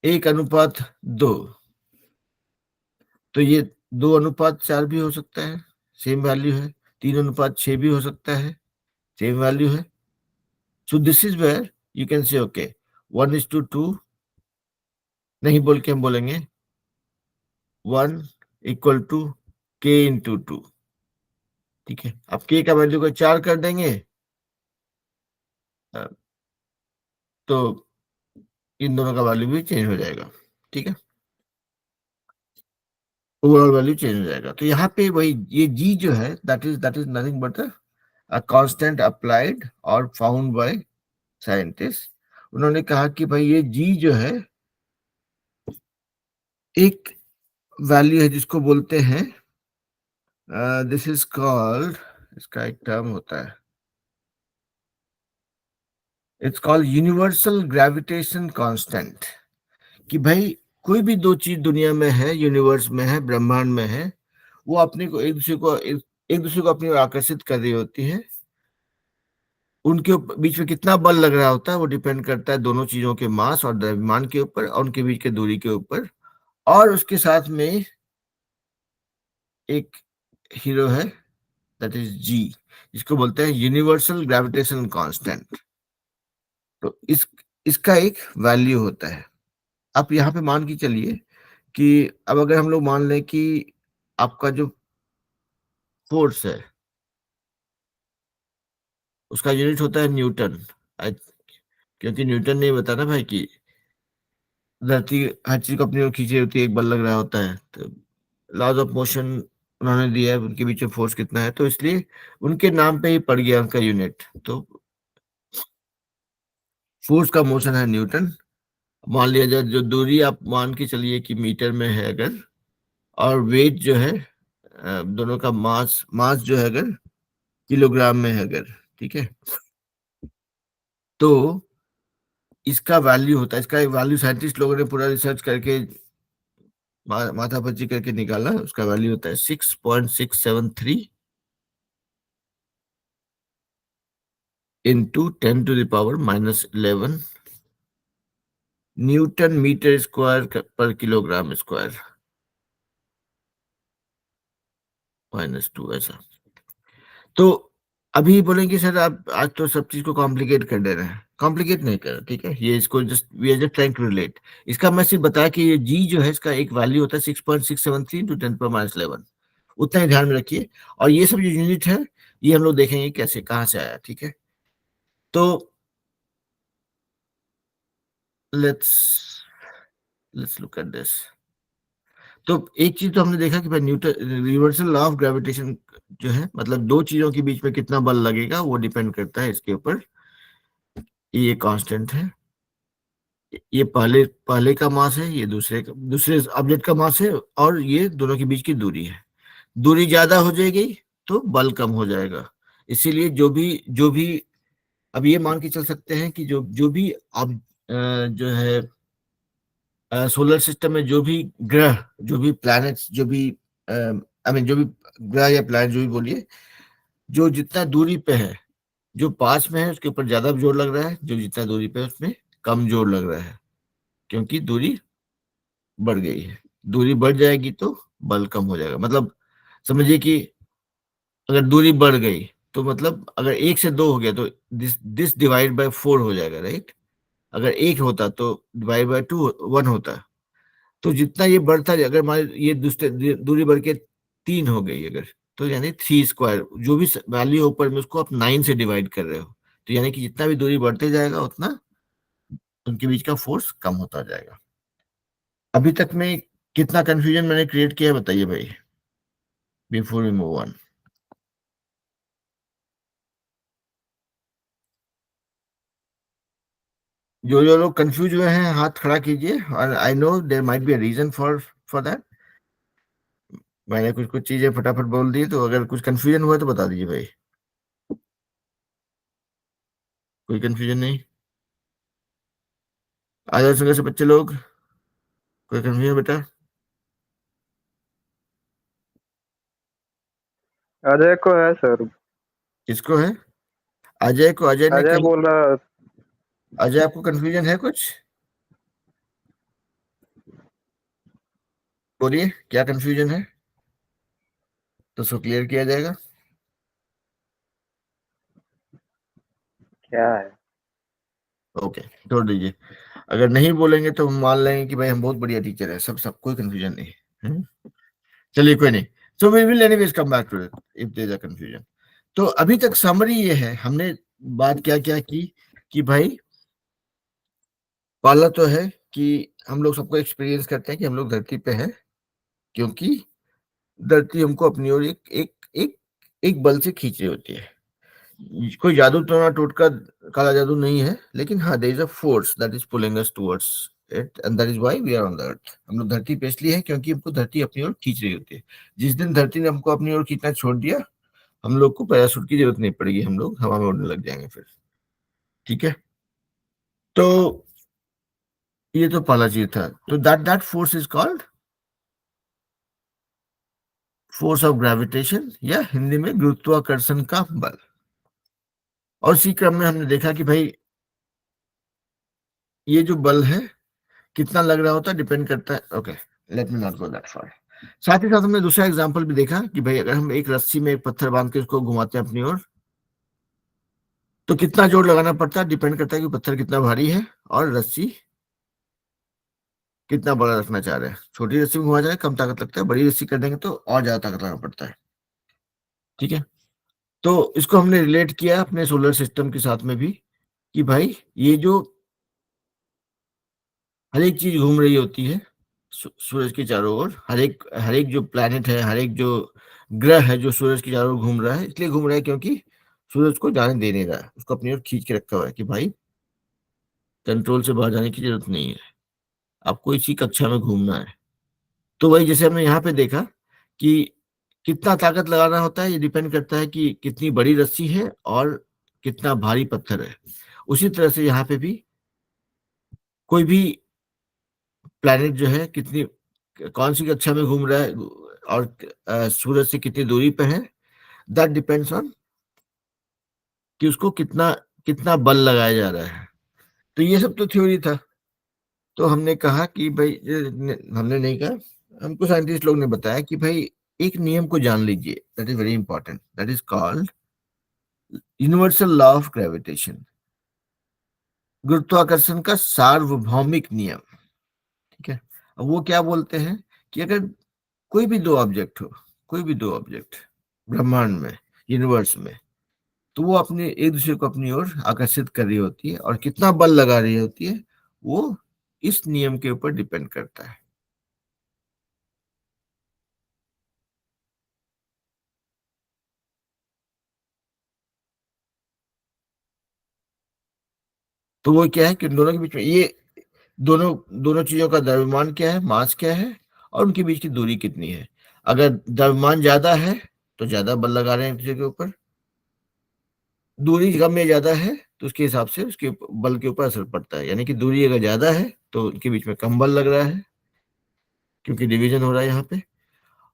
1:2, तो ये 2:4 भी हो सकता है, सेम वैल्यू है, 3:6 भी हो सकता है, सेम वैल्यू है। So this is where you can say okay 1:2 नहीं बोल के हम बोलेंगे 1 इक्वल टू k इंटू 2। ठीक है, अब k का वैल्यू को 4 कर देंगे तो इन दोनों का वैल्यू भी चेंज हो जाएगा। ठीक है, ओवरऑल वैल्यू चेंज हो जाएगा। तो यहाँ पे वही ये g जो है that is nothing but a constant applied और फाउंड बाय साइंटिस्ट। उन्होंने कहा कि भाई ये g जो है एक वैल्यू है जिसको बोलते हैं दिस इज कॉल्ड, इसका एक टर्म होता है, it's called universal gravitation constant. कि भाई कोई भी दो चीज दुनिया में है, यूनिवर्स में है, ब्रह्मांड में है, वो अपने को एक दूसरे को अपनी ओर आकर्षित कर रही होती है। उनके बीच में कितना बल लग रहा होता है वो डिपेंड करता है दोनों चीजों के मास और द्रव्यमान के ऊपर और उनके बीच के दूरी के ऊपर। और उसके साथ में एक हीरो है दैट इज जी, जिसको बोलते हैं यूनिवर्सल ग्रेविटेशन कांस्टेंट। तो इसका एक वैल्यू होता है। आप यहाँ पे मान के चलिए कि अब अगर हम लोग मान लें कि आपका जो फोर्स है उसका यूनिट होता है न्यूटन। क्योंकि न्यूटन ने बता ना भाई कि धरती हर चीज को अपनी ओर खींची होती है, एक बल लग रहा होता है। तो लॉज ऑफ मोशन उन्होंने दिया है, उनके बीच में फोर्स कितना है, तो इसलिए उनके नाम पे ही पड़ गया उनका यूनिट। तो फोर्स का मोशन है न्यूटन। मान लिया जाए जो दूरी आप मान के चलिए कि मीटर में है अगर, और वेट जो है दोनों का मास मास जो है अगर किलोग्राम में है अगर, ठीक है, तो इसका वैल्यू होता है, इसका वैल्यू साइंटिस्ट लोगों ने पूरा रिसर्च करके माथापच्ची करके निकाला। उसका वैल्यू होता है 6.673 into 10⁻⁻11 Newton metre square per kilogram square -2 ऐसा। तो अभी बोलेंगे सर आप आज तो सब चीज को कॉम्प्लिकेट कर दे रहे हैं। कॉम्प्लिकेट नहीं कर रहे, ठीक है, ये इसको just we are just trying to relate. इसका मैं सिर्फ बताया कि ये जी जो है इसका एक वैल्यू होता है 6.673 इंटू 10⁻11, उतना ही ध्यान में रखिए। और ये सब जो यूनिट है ये हम लोग देखेंगे कैसे कहाँ से आया। ठीक है, तो let's let's look at this. तो एक चीज तो हमने देखा कि भाई Newton universal law of gravitation जो है मतलब दो चीजों के बीच में कितना बल लगेगा वो डिपेंड करता है इसके ऊपर। ये कांस्टेंट है, ये पहले पहले का मास है, ये दूसरे ऑब्जेक्ट का मास है, और ये दोनों के बीच की दूरी है। दूरी ज्यादा हो जाएगी तो बल कम हो जाएगा। इसीलिए जो भी अब ये मान के चल सकते हैं कि जो जो भी अब जो है सोलर सिस्टम में जो भी ग्रह, जो भी प्लैनेट्स, जो भी आई मीन जो भी ग्रह या प्लैनेट जो भी बोलिए, जो जितना दूरी पे है, जो पास में है उसके ऊपर ज्यादा जोर लग रहा है, जो जितना दूरी पे है उसमें कम जोर लग रहा है, क्योंकि दूरी बढ़ गई है। दूरी बढ़ जाएगी तो बल कम हो जाएगा। मतलब समझिए कि अगर दूरी बढ़ गई तो मतलब अगर 1 से 2 हो गया तो दिस डिवाइड बाय 4 हो जाएगा, राइट। अगर 1 होता तो डिवाइड बाय 2 1 होता। तो जितना ये बढ़ता है, अगर मान ये दूसरे दूरी बढ़ के 3 हो गई अगर, तो यानी 3 स्क्वायर जो भी वैल्यू ऊपर में उसको आप 9 से डिवाइड कर रहे हो, तो यानी कि जितना भी दूरी बढ़ते जाएगा उतना उनके बीच का फोर्स कम होता जाएगा। अभी तक में कितना कंफ्यूजन मैंने क्रिएट किया है बताइए भाई, बिफोर वी मूव ऑन। जो जो लोग कंफ्यूज हुए हैं हाथ खड़ा कीजिए, और I know there might be a reason for that. मैंने कुछ कुछ चीजें फटाफट बोल दी, तो अगर कुछ कंफ्यूजन हुआ तो बता दीजिए भाई। कोई कंफ्यूजन नहीं? आ जाओ संगे से बच्चे लोग, कोई कंफ्यूजन बेटा?
अजय को है सर।
किसको है? अजय को? अजय ने
अजय
कल,
बोल रहा।
अजय आपको कंफ्यूजन है कुछ? बोलिए क्या कंफ्यूजन है? तो उसको क्लियर किया जाएगा।
क्या है?
ओके, छोड़ दीजिए। अगर नहीं बोलेंगे तो हम मान लेंगे कि भाई हम बहुत बढ़िया टीचर है, सब कोई कंफ्यूजन नहीं है। चलिए कोई नहीं। So we will anyways come back to it if there is a confusion. तो अभी तक समरी ये है, हमने बात क्या क्या की कि भाई पहला तो है कि हम लोग सबको एक्सपीरियंस करते हैं कि हम लोग धरती पे हैं, क्योंकि धरती हमको अपनी ओर एक एक एक एक बल से खींच रही होती है। कोई जादू टोना टोटका काला जादू नहीं है, लेकिन हाँ there is a force that is pulling us towards it and that is why we are on the earth. हम लोग धरती पे इसलिए हैं क्योंकि हमको धरती अपनी ओर खींच रही होती है। जिस दिन धरती ने हमको अपनी ओर खींचना छोड़ दिया, हम लोग को पैराशूट की जरूरत नहीं पड़ेगी, हम लोग हवा में उड़ने लग जाएंगे फिर। ठीक है, तो ये तो पहला चीज था। तो that force is called force of gravitation, या हिंदी में गुरुत्वाकर्षण का बल। और इसी क्रम में हमने देखा कि भाई ये जो बल है कितना लग रहा होता है डिपेंड करता है। Okay, let me not go that far. साथ ही साथ हमने दूसरा एग्जांपल भी देखा कि भाई अगर हम एक रस्सी में एक पत्थर बांध के उसको घुमाते हैं अपनी ओर, तो कितना जोर लगाना पड़ता है डिपेंड करता है कि पत्थर कितना भारी है और रस्सी कितना बड़ा रखना चाह रहे हैं। छोटी रस्सी में घुमा जाए कम ताकत लगता है, बड़ी रस्सी कर देंगे तो और ज्यादा ताकत लगाना पड़ता है। ठीक है, तो इसको हमने रिलेट किया अपने सोलर सिस्टम के साथ में भी कि भाई ये जो हर एक चीज घूम रही होती है सूरज के चारों ओर, हर एक जो प्लैनेट है, हर एक जो ग्रह है जो सूरज के चारों ओर घूम रहा है, इसलिए घूम रहा है क्योंकि सूरज को जाने दे नहीं रहा है, उसको अपनी ओर खींच के रखा हुआ है कि भाई कंट्रोल से बाहर जाने की जरूरत नहीं है, आपको इसी कक्षा में घूमना है। तो वही जैसे हमने यहाँ पे देखा कि कितना ताकत लगाना होता है, ये डिपेंड करता है कि कितनी बड़ी रस्सी है और कितना भारी पत्थर है। उसी तरह से यहाँ पे भी कोई भी प्लैनेट जो है कितनी कौन सी कक्षा में घूम रहा है और सूरज से कितनी दूरी पे है, दैट डिपेंड्स ऑन कि उसको कितना कितना बल लगाया जा रहा है। तो ये सब तो थ्योरी था। तो हमने कहा कि भाई हमने नहीं कहा, हमको साइंटिस्ट लोग ने बताया कि भाई एक नियम को जान लीजिए, that is very important, that is called universal law of gravitation, गुरुत्वाकर्षण का सार्वभौमिक नियम। ठीक है, अब वो क्या बोलते हैं कि अगर कोई भी दो ऑब्जेक्ट हो, कोई भी दो ऑब्जेक्ट ब्रह्मांड में, यूनिवर्स में, तो वो अपने एक दूसरे को अपनी ओर आकर्षित कर रही होती है और कितना बल लगा रही होती है वो इस नियम के ऊपर डिपेंड करता है। तो वो क्या है कि दोनों के बीच में ये दोनों दोनों चीजों का द्रव्यमान क्या है, मास क्या है, और उनके बीच की दूरी कितनी है। अगर द्रव्यमान ज्यादा है तो ज्यादा बल लगा रहे हैं एक दूसरे के ऊपर, दूरी कम या ज्यादा है तो उसके हिसाब से उसके बल के ऊपर असर पड़ता है। यानी कि दूरी अगर ज्यादा है तो उनके बीच में कम बल लग रहा है क्योंकि डिवीजन हो रहा है यहाँ पे,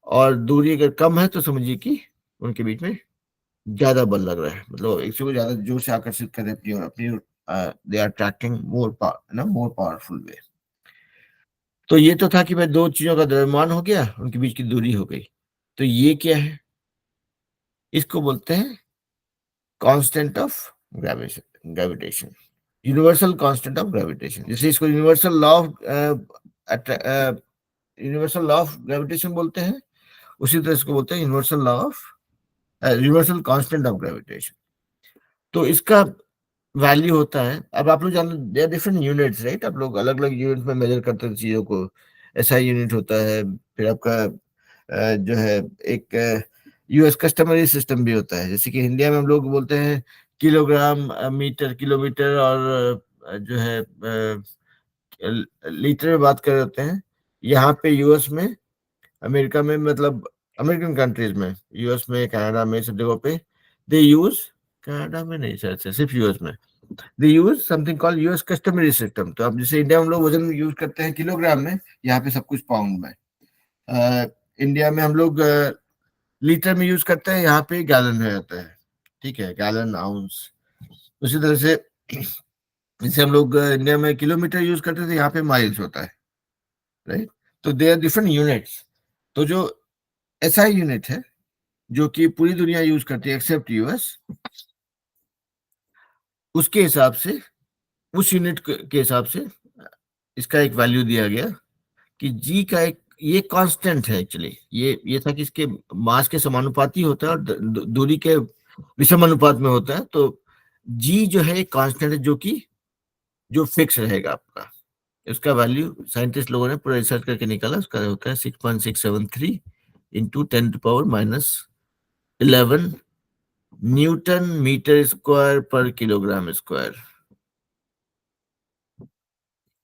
और दूरी अगर कम है तो समझिए कि उनके बीच में ज्यादा बल लग रहा है, मतलब एक दूसरे को ज्यादा जोर से आकर्षित कर रहे हैं अपनी ओर, they are attracting more power ना मोर पावरफुल वे। तो ये तो था कि भाई दो चीजों का द्रव्यमान हो गया, उनके बीच की दूरी हो गई। तो ये क्या है, इसको बोलते हैं constant of gravitation, universal constant of gravitation. जैसे इसको यूनिवर्सल लॉ ऑफ ग्रेविटेशन बोलते हैं, उसी तरह इसको बोलते हैं यूनिवर्सल कांस्टेंट ऑफ ग्रेविटेशन। तो इसका वैल्यू होता है, अब आप लोग जान देयर डिफरेंट यूनिट्स राइट, आप लोग अलग अलग यूनिट में मेजर करते हैं चीजों को। एसआई यूनिट होता है, फिर आपका जो है एक यूएस कस्टमरी सिस्टम भी होता है। जैसे कि इंडिया में हम लोग बोलते हैं किलोग्राम, मीटर, किलोमीटर, और जो है लीटर में बात कर रहे होते हैं। यहाँ पे यूएस में, अमेरिका में, मतलब अमेरिकन कंट्रीज में, यूएस में, कनाडा में, सब जगहों पे दे यूज, कनाडा में नहीं शायद से, सिर्फ यूएस में they use something called US customary system. तो अब जैसे इंडिया में हम लोग वजन यूज करते हैं किलोग्राम में, यहाँ पे सब कुछ पाउंड में। इंडिया में हम लोग लीटर में यूज करते हैं, यहाँ पे गैलन में रहता है। ठीक है, गैलन, आउंस। उसी तरह से जैसे हम लोग इंडिया में किलोमीटर यूज करते थे, यहाँ पे माइल्स होता है राइट। तो दे आर डिफरेंट यूनिट्स। तो जो एसआई यूनिट है जो कि पूरी दुनिया यूज करती है एक्सेप्ट यूएस, उसके हिसाब से, उस यूनिट के हिसाब से इसका एक वैल्यू दिया गया कि जी का एक, ये कांस्टेंट है एक्चुअली, ये था कि इसके मास के समानुपाती होता है और दूरी के विषमानुपात में होता है। तो जी जो है एक कांस्टेंट है जो फिक्स रहेगा आपका। उसका वैल्यू साइंटिस्ट लोगों ने पूरा रिसर्च करके निकाला, उसका होता है 6.673 into 10⁻11 Newton metre square per kilogram square.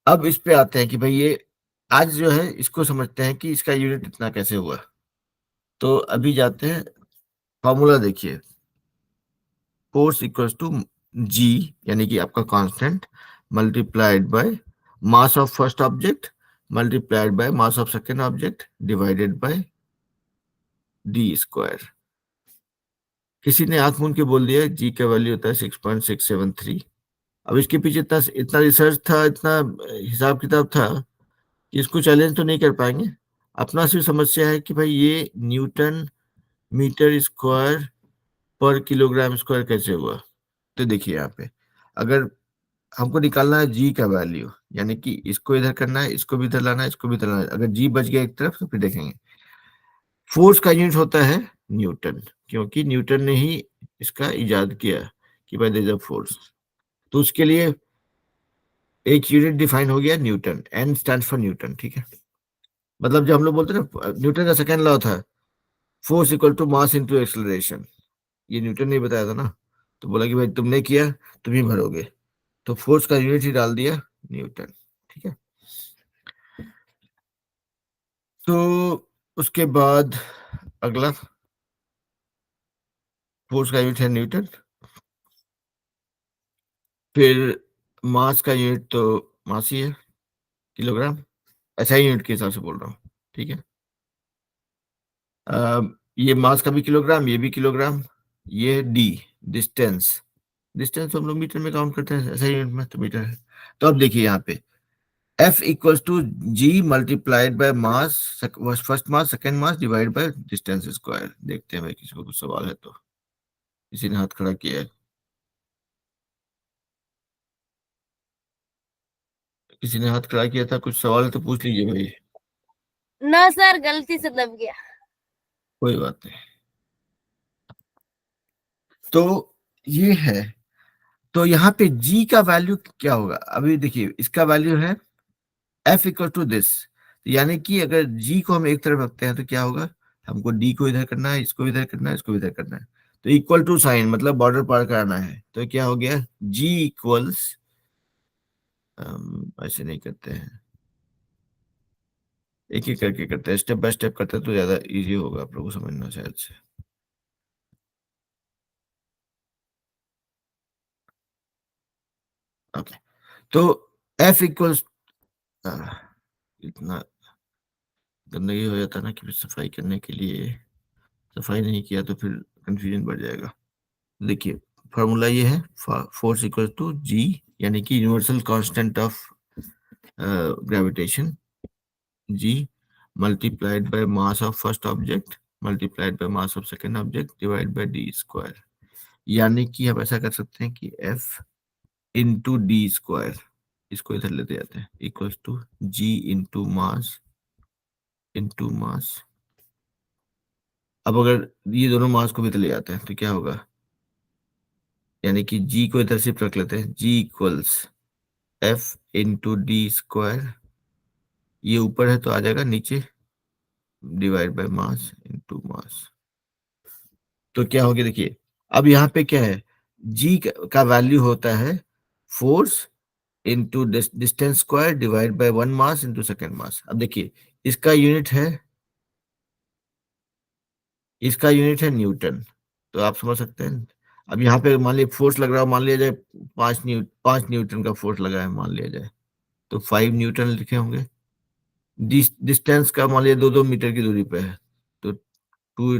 अब इस पे आते हैं कि भाई ये आज जो है इसको समझते हैं कि इसका यूनिट इतना कैसे हुआ। तो अभी जाते हैं, फॉर्मूला देखिए, फोर्स इक्वल्स टू जी यानी कि आपका constant multiplied by mass of first object multiplied by mass of second object divided by D square. किसी ने आंख मूंद के बोल दिया जी का वैल्यू होता है 6.673। अब इसके पीछे इतना इतना रिसर्च था, इतना हिसाब किताब था कि इसको चैलेंज तो नहीं कर पाएंगे। अपना सिर्फ समस्या है कि भाई ये Newton metre square per kilogram square कैसे हुआ। तो देखिए यहाँ पे अगर हमको निकालना है जी का वैल्यू, यानी कि इसको इधर करना है, इसको भी इधर लाना है, इसको भी इधर लाना है। अगर जी बच गया एक तरफ तो फिर देखेंगे फोर्स का यूनिट होता है न्यूटन, क्योंकि न्यूटन ने ही इसका इजाद किया कि भाई देयर इज अ फोर्स। तो उसके लिए एक यूनिट डिफाइन हो गया Newton, N stand for Newton, ठीक है। मतलब जब हम लोग बोलते हैं ना, न्यूटन का सेकंड लॉ था force equal to mass into acceleration, ये न्यूटन ने बताया था ना। तो बोला कि भाई तुमने किया तुम ही भरोगे, तो फोर्स का यूनिट ही डाल दिया न्यूटन, ठीक है। तो उसके बाद अगला फोर्स का यूनिट है न्यूटन, फिर मास का यूनिट तो मास ही है, किलोग्राम, ऐसा ही यूनिट के हिसाब से बोल रहा हूँ, ठीक है। ये मास का भी किलोग्राम, ये भी किलोग्राम, ये डी डिस्टेंस, डिस्टेंस हम लोग मीटर में काउंट करते हैं, ऐसा ही यूनिट में तो मीटर है। तो अब देखिए यहाँ पे F equals to G multiplied by mass, first mass second mass divide by distance square. देखते हैं भाई किसी को कुछ सवाल है तो, किसी ने हाथ खड़ा किया है, किसी ने हाथ खड़ा किया था, कुछ सवाल है तो पूछ लीजिए भाई।
ना सर, गलती से दब गया।
कोई बात नहीं। तो ये है, तो यहाँ पे G का वैल्यू क्या होगा, अभी देखिए इसका वैल्यू है F इक्वल टू दिस, यानी कि अगर G को हम एक तरफ रखते हैं तो क्या होगा, हमको D को इधर करना है, इसको इधर करना है, इसको इधर करना है। तो इक्वल टू साइन मतलब बॉर्डर पार कराना है, तो क्या हो गया G इक्वल्स, ऐसे नहीं करते हैं, एक एक करके करते हैं, स्टेप बाय स्टेप करते हैं तो ज्यादा इजी होगा आप लोगों को समझना शायद से। ओके, तो F इक्वल्स, इतना गंदगी हो जाता है ना कि फिर सफाई करने के लिए, सफाई नहीं किया तो फिर कंफ्यूजन बढ़ जाएगा। देखिए फॉर्मूला ये है, फोर्स इक्वल टू जी यानी कि universal constant of gravitation G multiplied by mass of first object multiplied by mass of second object divide by D square. यानी कि हम ऐसा कर सकते हैं कि एफ इंटू डी स्क्वायर, इसको इधर लेते जाते हैं, equals to G into mass. अब अगर ये दोनों मास को भी इधर ले जाते हैं तो क्या होगा, यानी कि जी को इधर शिफ्ट रख लेते हैं, G equals F into D square, ये ऊपर है तो आ जाएगा नीचे divide by mass into mass. तो क्या हो गया देखिए, अब यहाँ पे क्या है, जी का वैल्यू होता है force into distance square divide by one mass into second mass. अब देखिए इसका यूनिट है, न्यूटन, तो आप समझ सकते हैं। अब यहाँ पे मान लीजिए फोर्स लग रहा है, मान लिया जाए 5 न्यूटन का फोर्स लगा है मान लिया जाए, तो 5 न्यूटन लिखे होंगे। डिस्टेंस का मान लिया 2-2 मीटर की दूरी पे है, तो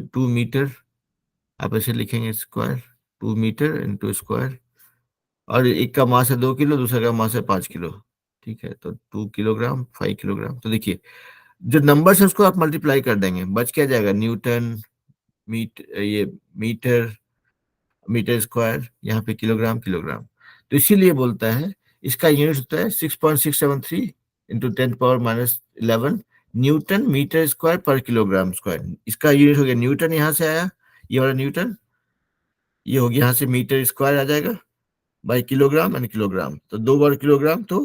2 मीटर आप ऐसे लिखेंगे स्क्वायर, 2 मीटर इंटू स्क्वायर, और एक का मास है 2 किलो, दूसरे का मास है 5 किलो, ठीक है। तो 2 किलोग्राम 5 किलोग्राम। तो देखिए जो नंबर है उसको आप मल्टीप्लाई कर देंगे, बच क्या जाएगा न्यूटन ये मीटर स्क्वायर, यहाँ पे किलोग्राम किलोग्राम। तो इसीलिए बोलता है इसका यूनिट होता है 6.673 into 10⁻⁻11 Newton metre square per kilogram square. इसका यूनिट हो गया न्यूटन, यहाँ से आया ये वाला न्यूटन, ये हो गया यहाँ से मीटर स्क्वायर आ जाएगा बाई किलोग्राम एंड किलोग्राम, तो 2 बार किलोग्राम तो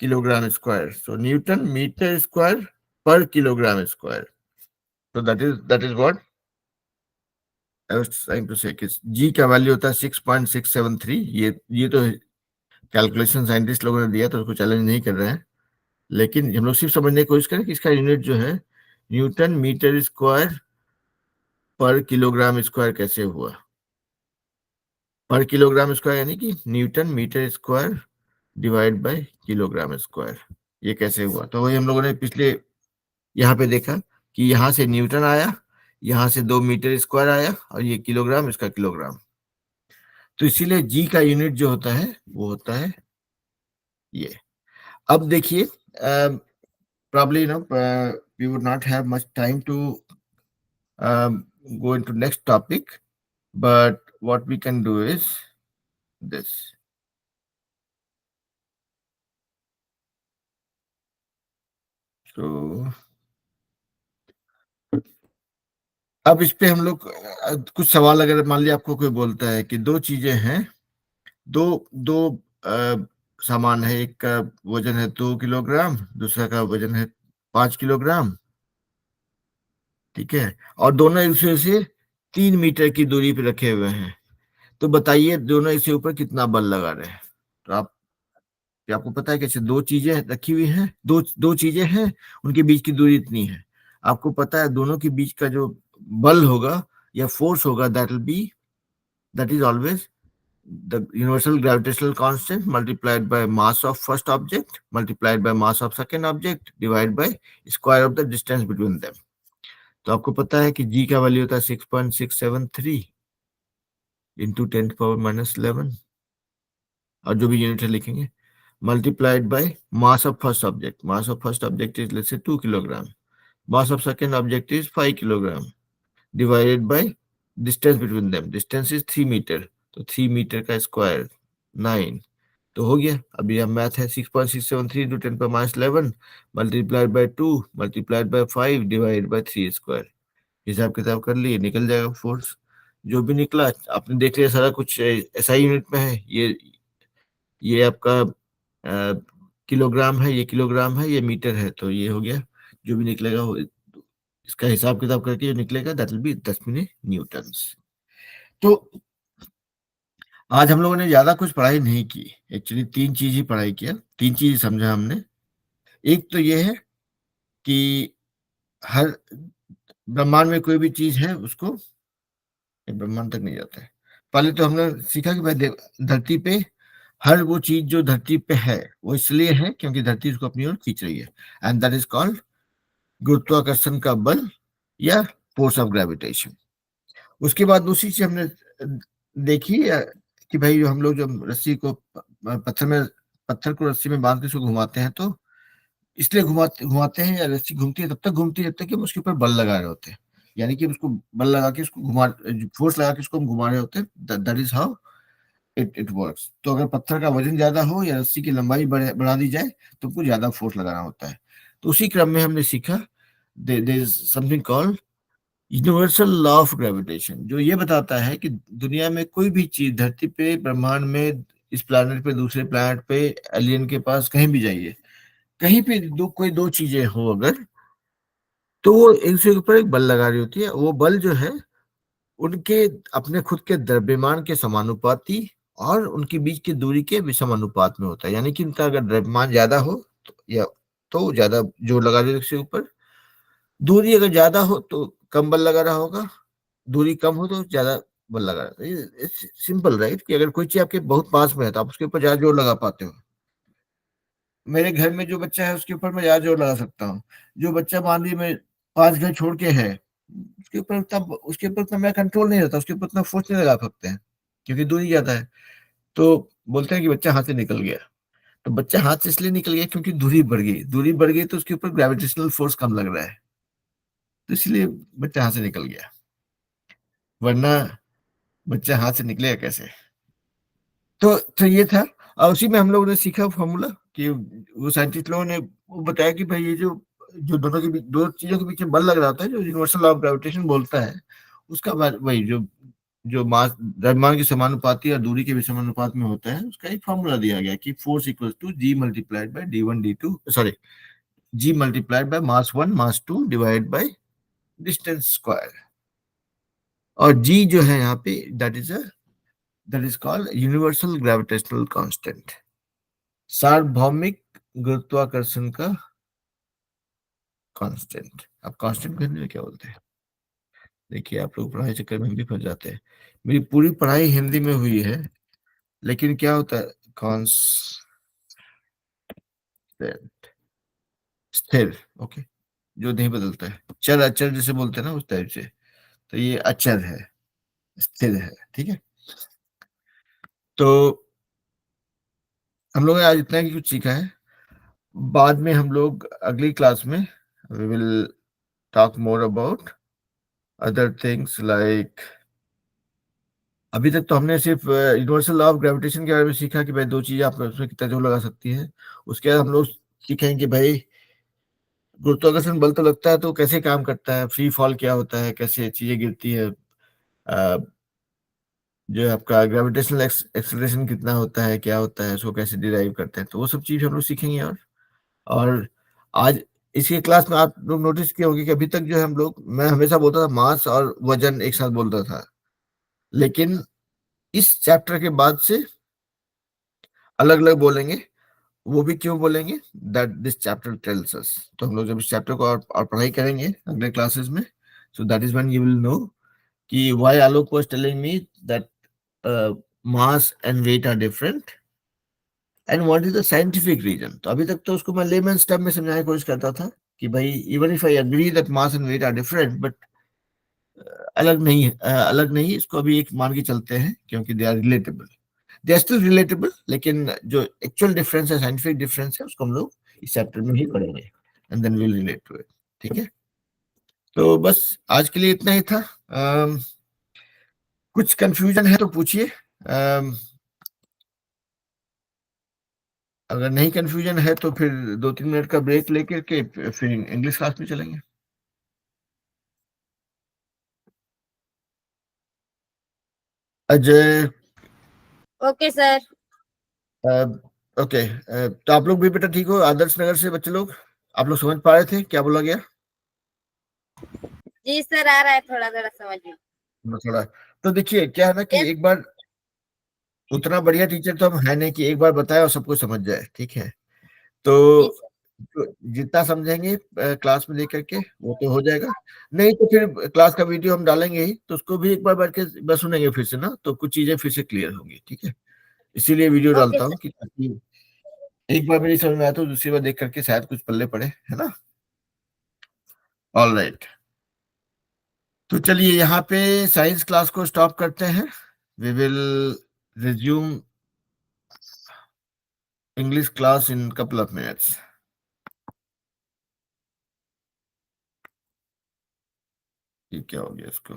किलोग्राम स्क्वायर, सो Newton metre square per kilogram square. तो that is what I was trying to say कि G का वैल्यू होता है 6.673। ये तो कैलकुलेशन साइंटिस्ट लोगों ने दिया तो उसको चैलेंज नहीं कर रहे हैं, लेकिन हम लोग सिर्फ समझने की कोशिश करें कि इसका यूनिट जो है Newton metre square per kilogram square कैसे हुआ। पर किलोग्राम स्क्वायर यानी कि Newton metre square divide by kilogram square, ये कैसे हुआ। तो वही हम लोगों ने पिछले यहाँ पे देखा कि यहाँ से न्यूटन आया, यहाँ से 2 मीटर स्क्वायर आया और ये किलोग्राम, इसका किलोग्राम। तो इसीलिए जी का यूनिट जो होता है वो होता है ये। अब देखिए probably we would not have much time to go into next topic, but what we can do is this. So अब इस पे हम लोग कुछ सवाल, अगर मान लिया आपको कोई बोलता है कि दो चीजें हैं, दो सामान है, एक का वजन है 2 किलोग्राम, दूसरा का वजन है 5 किलोग्राम, ठीक है, और दोनों एक दूसरे से 3 मीटर की दूरी पे रखे हुए हैं, तो बताइए दोनों इसके ऊपर कितना बल लगा रहे हैं। तो आपको पता है कैसे दो चीजें रखी हुई हैं, दो चीजें हैं, उनके बीच की दूरी इतनी है, आपको पता है दोनों के बीच का जो बल होगा या फोर्स होगा that is always the universal gravitational constant multiplied by mass of first object multiplied by mass of second object divided by square of the distance between them। तो आपको पता है कि g का वैल्यू होता है 6.673 इंटू 10⁻⁻11 और जो भी यूनिट है लिखेंगे, multiplied by mass of first object, mass of first object is let's say 2 kilogram, mass of second object is 5 kilogram, divided by distance between them, distance is 3 meter, तो 3 metre का square 9, तो हो गया। अभी हम math है 6.673 into 10⁻11 multiplied by 2 multiplied by 5 divide by 3 square, हिसाब किताब कर लिए, निकल जाएगा फोर्स। जो भी निकला आपने देख लिया, सारा कुछ एसआई यूनिट में है, ये आपका किलोग्राम है, ये किलोग्राम है, ये मीटर है, तो ये हो गया। जो भी निकलेगा वो इसका हिसाब किताब करके जो निकलेगा दैट विल बी 10 न्यूटन्स। तो आज हम लोगों ने ज्यादा कुछ पढ़ाई नहीं की, एक्चुअली 3 चीज ही पढ़ाई किया, 3 चीज समझा हमने। एक तो ये है कि हर ब्रह्मांड में कोई भी चीज है उसको, ब्रह्मांड तक नहीं जाता है, पहले तो हमने सीखा कि भाई धरती पे हर वो चीज जो धरती पे है वो इसलिए है क्योंकि धरती उसको अपनी ओर खींच रही है, एंड दैट इज कॉल्ड गुरुत्वाकर्षण का बल या फोर्स ऑफ ग्रेविटेशन। उसके बाद दूसरी चीज हमने देखी कि भाई हम लोग जब रस्सी को पत्थर को रस्सी में बांध के उसको घुमाते हैं, तो इसलिए घुमाते हैं या रस्सी घूमती है तब तक घूमती है जब तक कि हम उसके ऊपर बल लगा रहे होते हैं, यानी कि उसको बल लगा के उसको फोर्स लगा के उसको हम घुमा रहे होते हैं, that is how it works. तो अगर पत्थर का वजन ज्यादा हो या रस्सी की लंबाई बढ़ा दी जाए तो हमको ज्यादा फोर्स लगाना होता है। तो उसी क्रम में हमने सीखा there is something called universal law of gravitation, जो ये बताता है कि दुनिया में कोई भी चीज, धरती पे, ब्रह्मांड में, इस प्लैनेट पे, दूसरे प्लैनेट पे, एलियन के पास, कहीं भी जाइए, कहीं पे कोई दो चीजें हो अगर, तो वो एक दूसरे के ऊपर एक बल लगा रही होती है, वो बल जो है उनके अपने खुद के द्रव्यमान के समानुपाती और उनके बीच की दूरी के विषमानुपात में होता है, यानी कि उनका अगर द्रव्यमान ज्यादा हो तो ज्यादा जोर लगा रहे उसके ऊपर, दूरी अगर ज्यादा हो तो कम बल लगा रहा होगा, दूरी कम हो तो ज्यादा बल लगा रहा है। सिंपल राइट, कि अगर कोई चीज आपके बहुत पास में है तो आप उसके ऊपर ज्यादा जोर लगा पाते हो। मेरे घर में जो बच्चा है उसके ऊपर मैं ज्यादा जोर लगा सकता हूँ, जो बच्चा मान लीजिए मैं 5 घर छोड़ के है उसके ऊपर उतना मेरा कंट्रोल नहीं रहता, उसके ऊपर उतना फोर्स नहीं लगा सकते हैं क्योंकि दूरी ज्यादा है। तो बोलते हैं कि बच्चा हाथ से निकल गया, तो बच्चा हाथ से इसलिए निकल गया क्योंकि दूरी बढ़ गई तो उसके ऊपर ग्रेविटेशनल फोर्स कम लग रहा है, तो इसलिए बच्चा हाथ से निकल गया। वरना बच्चा हाथ से निकलेगा कैसे। तो ये था। और उसी में हम लोगों ने सीखा फॉर्मूला कि वो साइंटिस्ट लोगों ने वो बताया कि भाई ये जो जो दोनों के बीच दो चीजों के बीच में बल लग रहा होता है, जो यूनिवर्सल लॉ ऑफ ग्रेविटेशन बोलता है, उसका वही जो जो मास द्रव्यमान के समानुपाती और दूरी के भी समानुपात में होता है, उसका एक फॉर्मूला दिया गया कि force equal to G multiplied by d1 d2, sorry, G multiplied by mass 1 mass 2 divide by distance square. और जी जो है यहाँ पे that is called universal gravitational constant, सार्वभौमिक गुरुत्वाकर्षण का कांस्टेंट। अब कांस्टेंट को हिंदी में क्या बोलते हैं? देखिए, आप लोग पढ़ाई चक्कर में भी फंस जाते हैं। मेरी पूरी पढ़ाई हिंदी में हुई है, लेकिन क्या होता है कांस्टेंट? स्थिर, ओके, जो नहीं बदलता है, चर अचर जिसे बोलते हैं ना, उस टाइप से। तो ये अचर है, स्थिर है, ठीक है। तो हम लोग ने आज इतना ही कुछ सीखा है। बाद में हम लोग अगली क्लास में we will talk more about other things like, अभी तक तो हमने सिर्फ यूनिवर्सल लॉ ऑफ ग्रेविटेशन के बारे में सीखा कि भाई दो चीजें आप उसमें कितना जोर लगा सकती है। उसके बाद हम लोग सीखेंगे कि भाई गुरुत्वाकर्षण बल तो लगता है, तो कैसे काम करता है, फ्री फॉल क्या होता है, कैसे चीजें गिरती है, जो आपका ग्रेविटेशनल एक्सेलरेशन कितना होता है, क्या होता है, उसको कैसे डिराइव करते हैं, तो वो सब चीज हम लोग सीखेंगे। और आज इसी क्लास में आप लोग नोटिस किए होंगे कि अभी तक जो है हम लोग, मैं हमेशा बोलता था मास और वजन एक साथ बोलता था, लेकिन इस चैप्टर के बाद से अलग अलग बोलेंगे। वो भी क्यों बोलेंगे? That this chapter tells us. तो हम लोग जब इस चैप्टर को और पढ़ाई करेंगे अगले क्लासेस में, so that is when you will know कि why Alok was telling me that mass and weight are different and what is the scientific reason. तो अभी तक तो उसको मैं लेमैन्स टर्म में समझाने की कोशिश करता था कि भाई even if I agree that mass and weight are different, but अलग नहीं है, अलग नहीं, इसको अभी एक मान के चलते हैं क्योंकि they are relatable, they are still relatable, लेकिन जो एक्चुअल डिफरेंस है, साइंटिफिक डिफरेंस है, उसको हम लोग इस चैप्टर में ही पढ़ेंगे and then will relate to it. ठीक है, तो बस आज के लिए इतना ही था। कुछ कंफ्यूजन है तो पूछिए, अगर नहीं कंफ्यूजन है तो फिर 2-3 मिनट का ब्रेक लेकर के फिर इंग्लिश क्लास में चलेंगे। Ajay,
okay sir.
ओके, तो आप लोग भी बेटा ठीक हो? आदर्श नगर से बच्चे लोग, आप लोग समझ पा रहे थे क्या बोला गया?
जी सर, आ रहा है थोड़ा थोड़ा समझ में।
थोड़ा, तो देखिए क्या है ना कि एक बार, उतना बढ़िया टीचर तो हम है नहीं कि एक बार बताए और सबको समझ जाए, ठीक है।
जी
तो
सर।
जितना समझेंगे क्लास में लेकर के वो तो हो जाएगा, नहीं तो फिर क्लास का वीडियो हम डालेंगे ही, तो उसको भी एक बार बैठ के बस सुनेंगे फिर से ना, तो कुछ चीजें फिर से क्लियर होंगी, ठीक है। इसीलिए वीडियो
ओके
डालता हूँ
सर।
कि ताकि एक बार मेरी समझ में आया तो दूसरी बार देख करके शायद कुछ पल्ले पड़े, है ना। ऑल राइट, तो चलिए यहाँ पे साइंस क्लास को स्टॉप करते हैं। We will resume English class in couple of minutes. ये क्या हो गया इसको?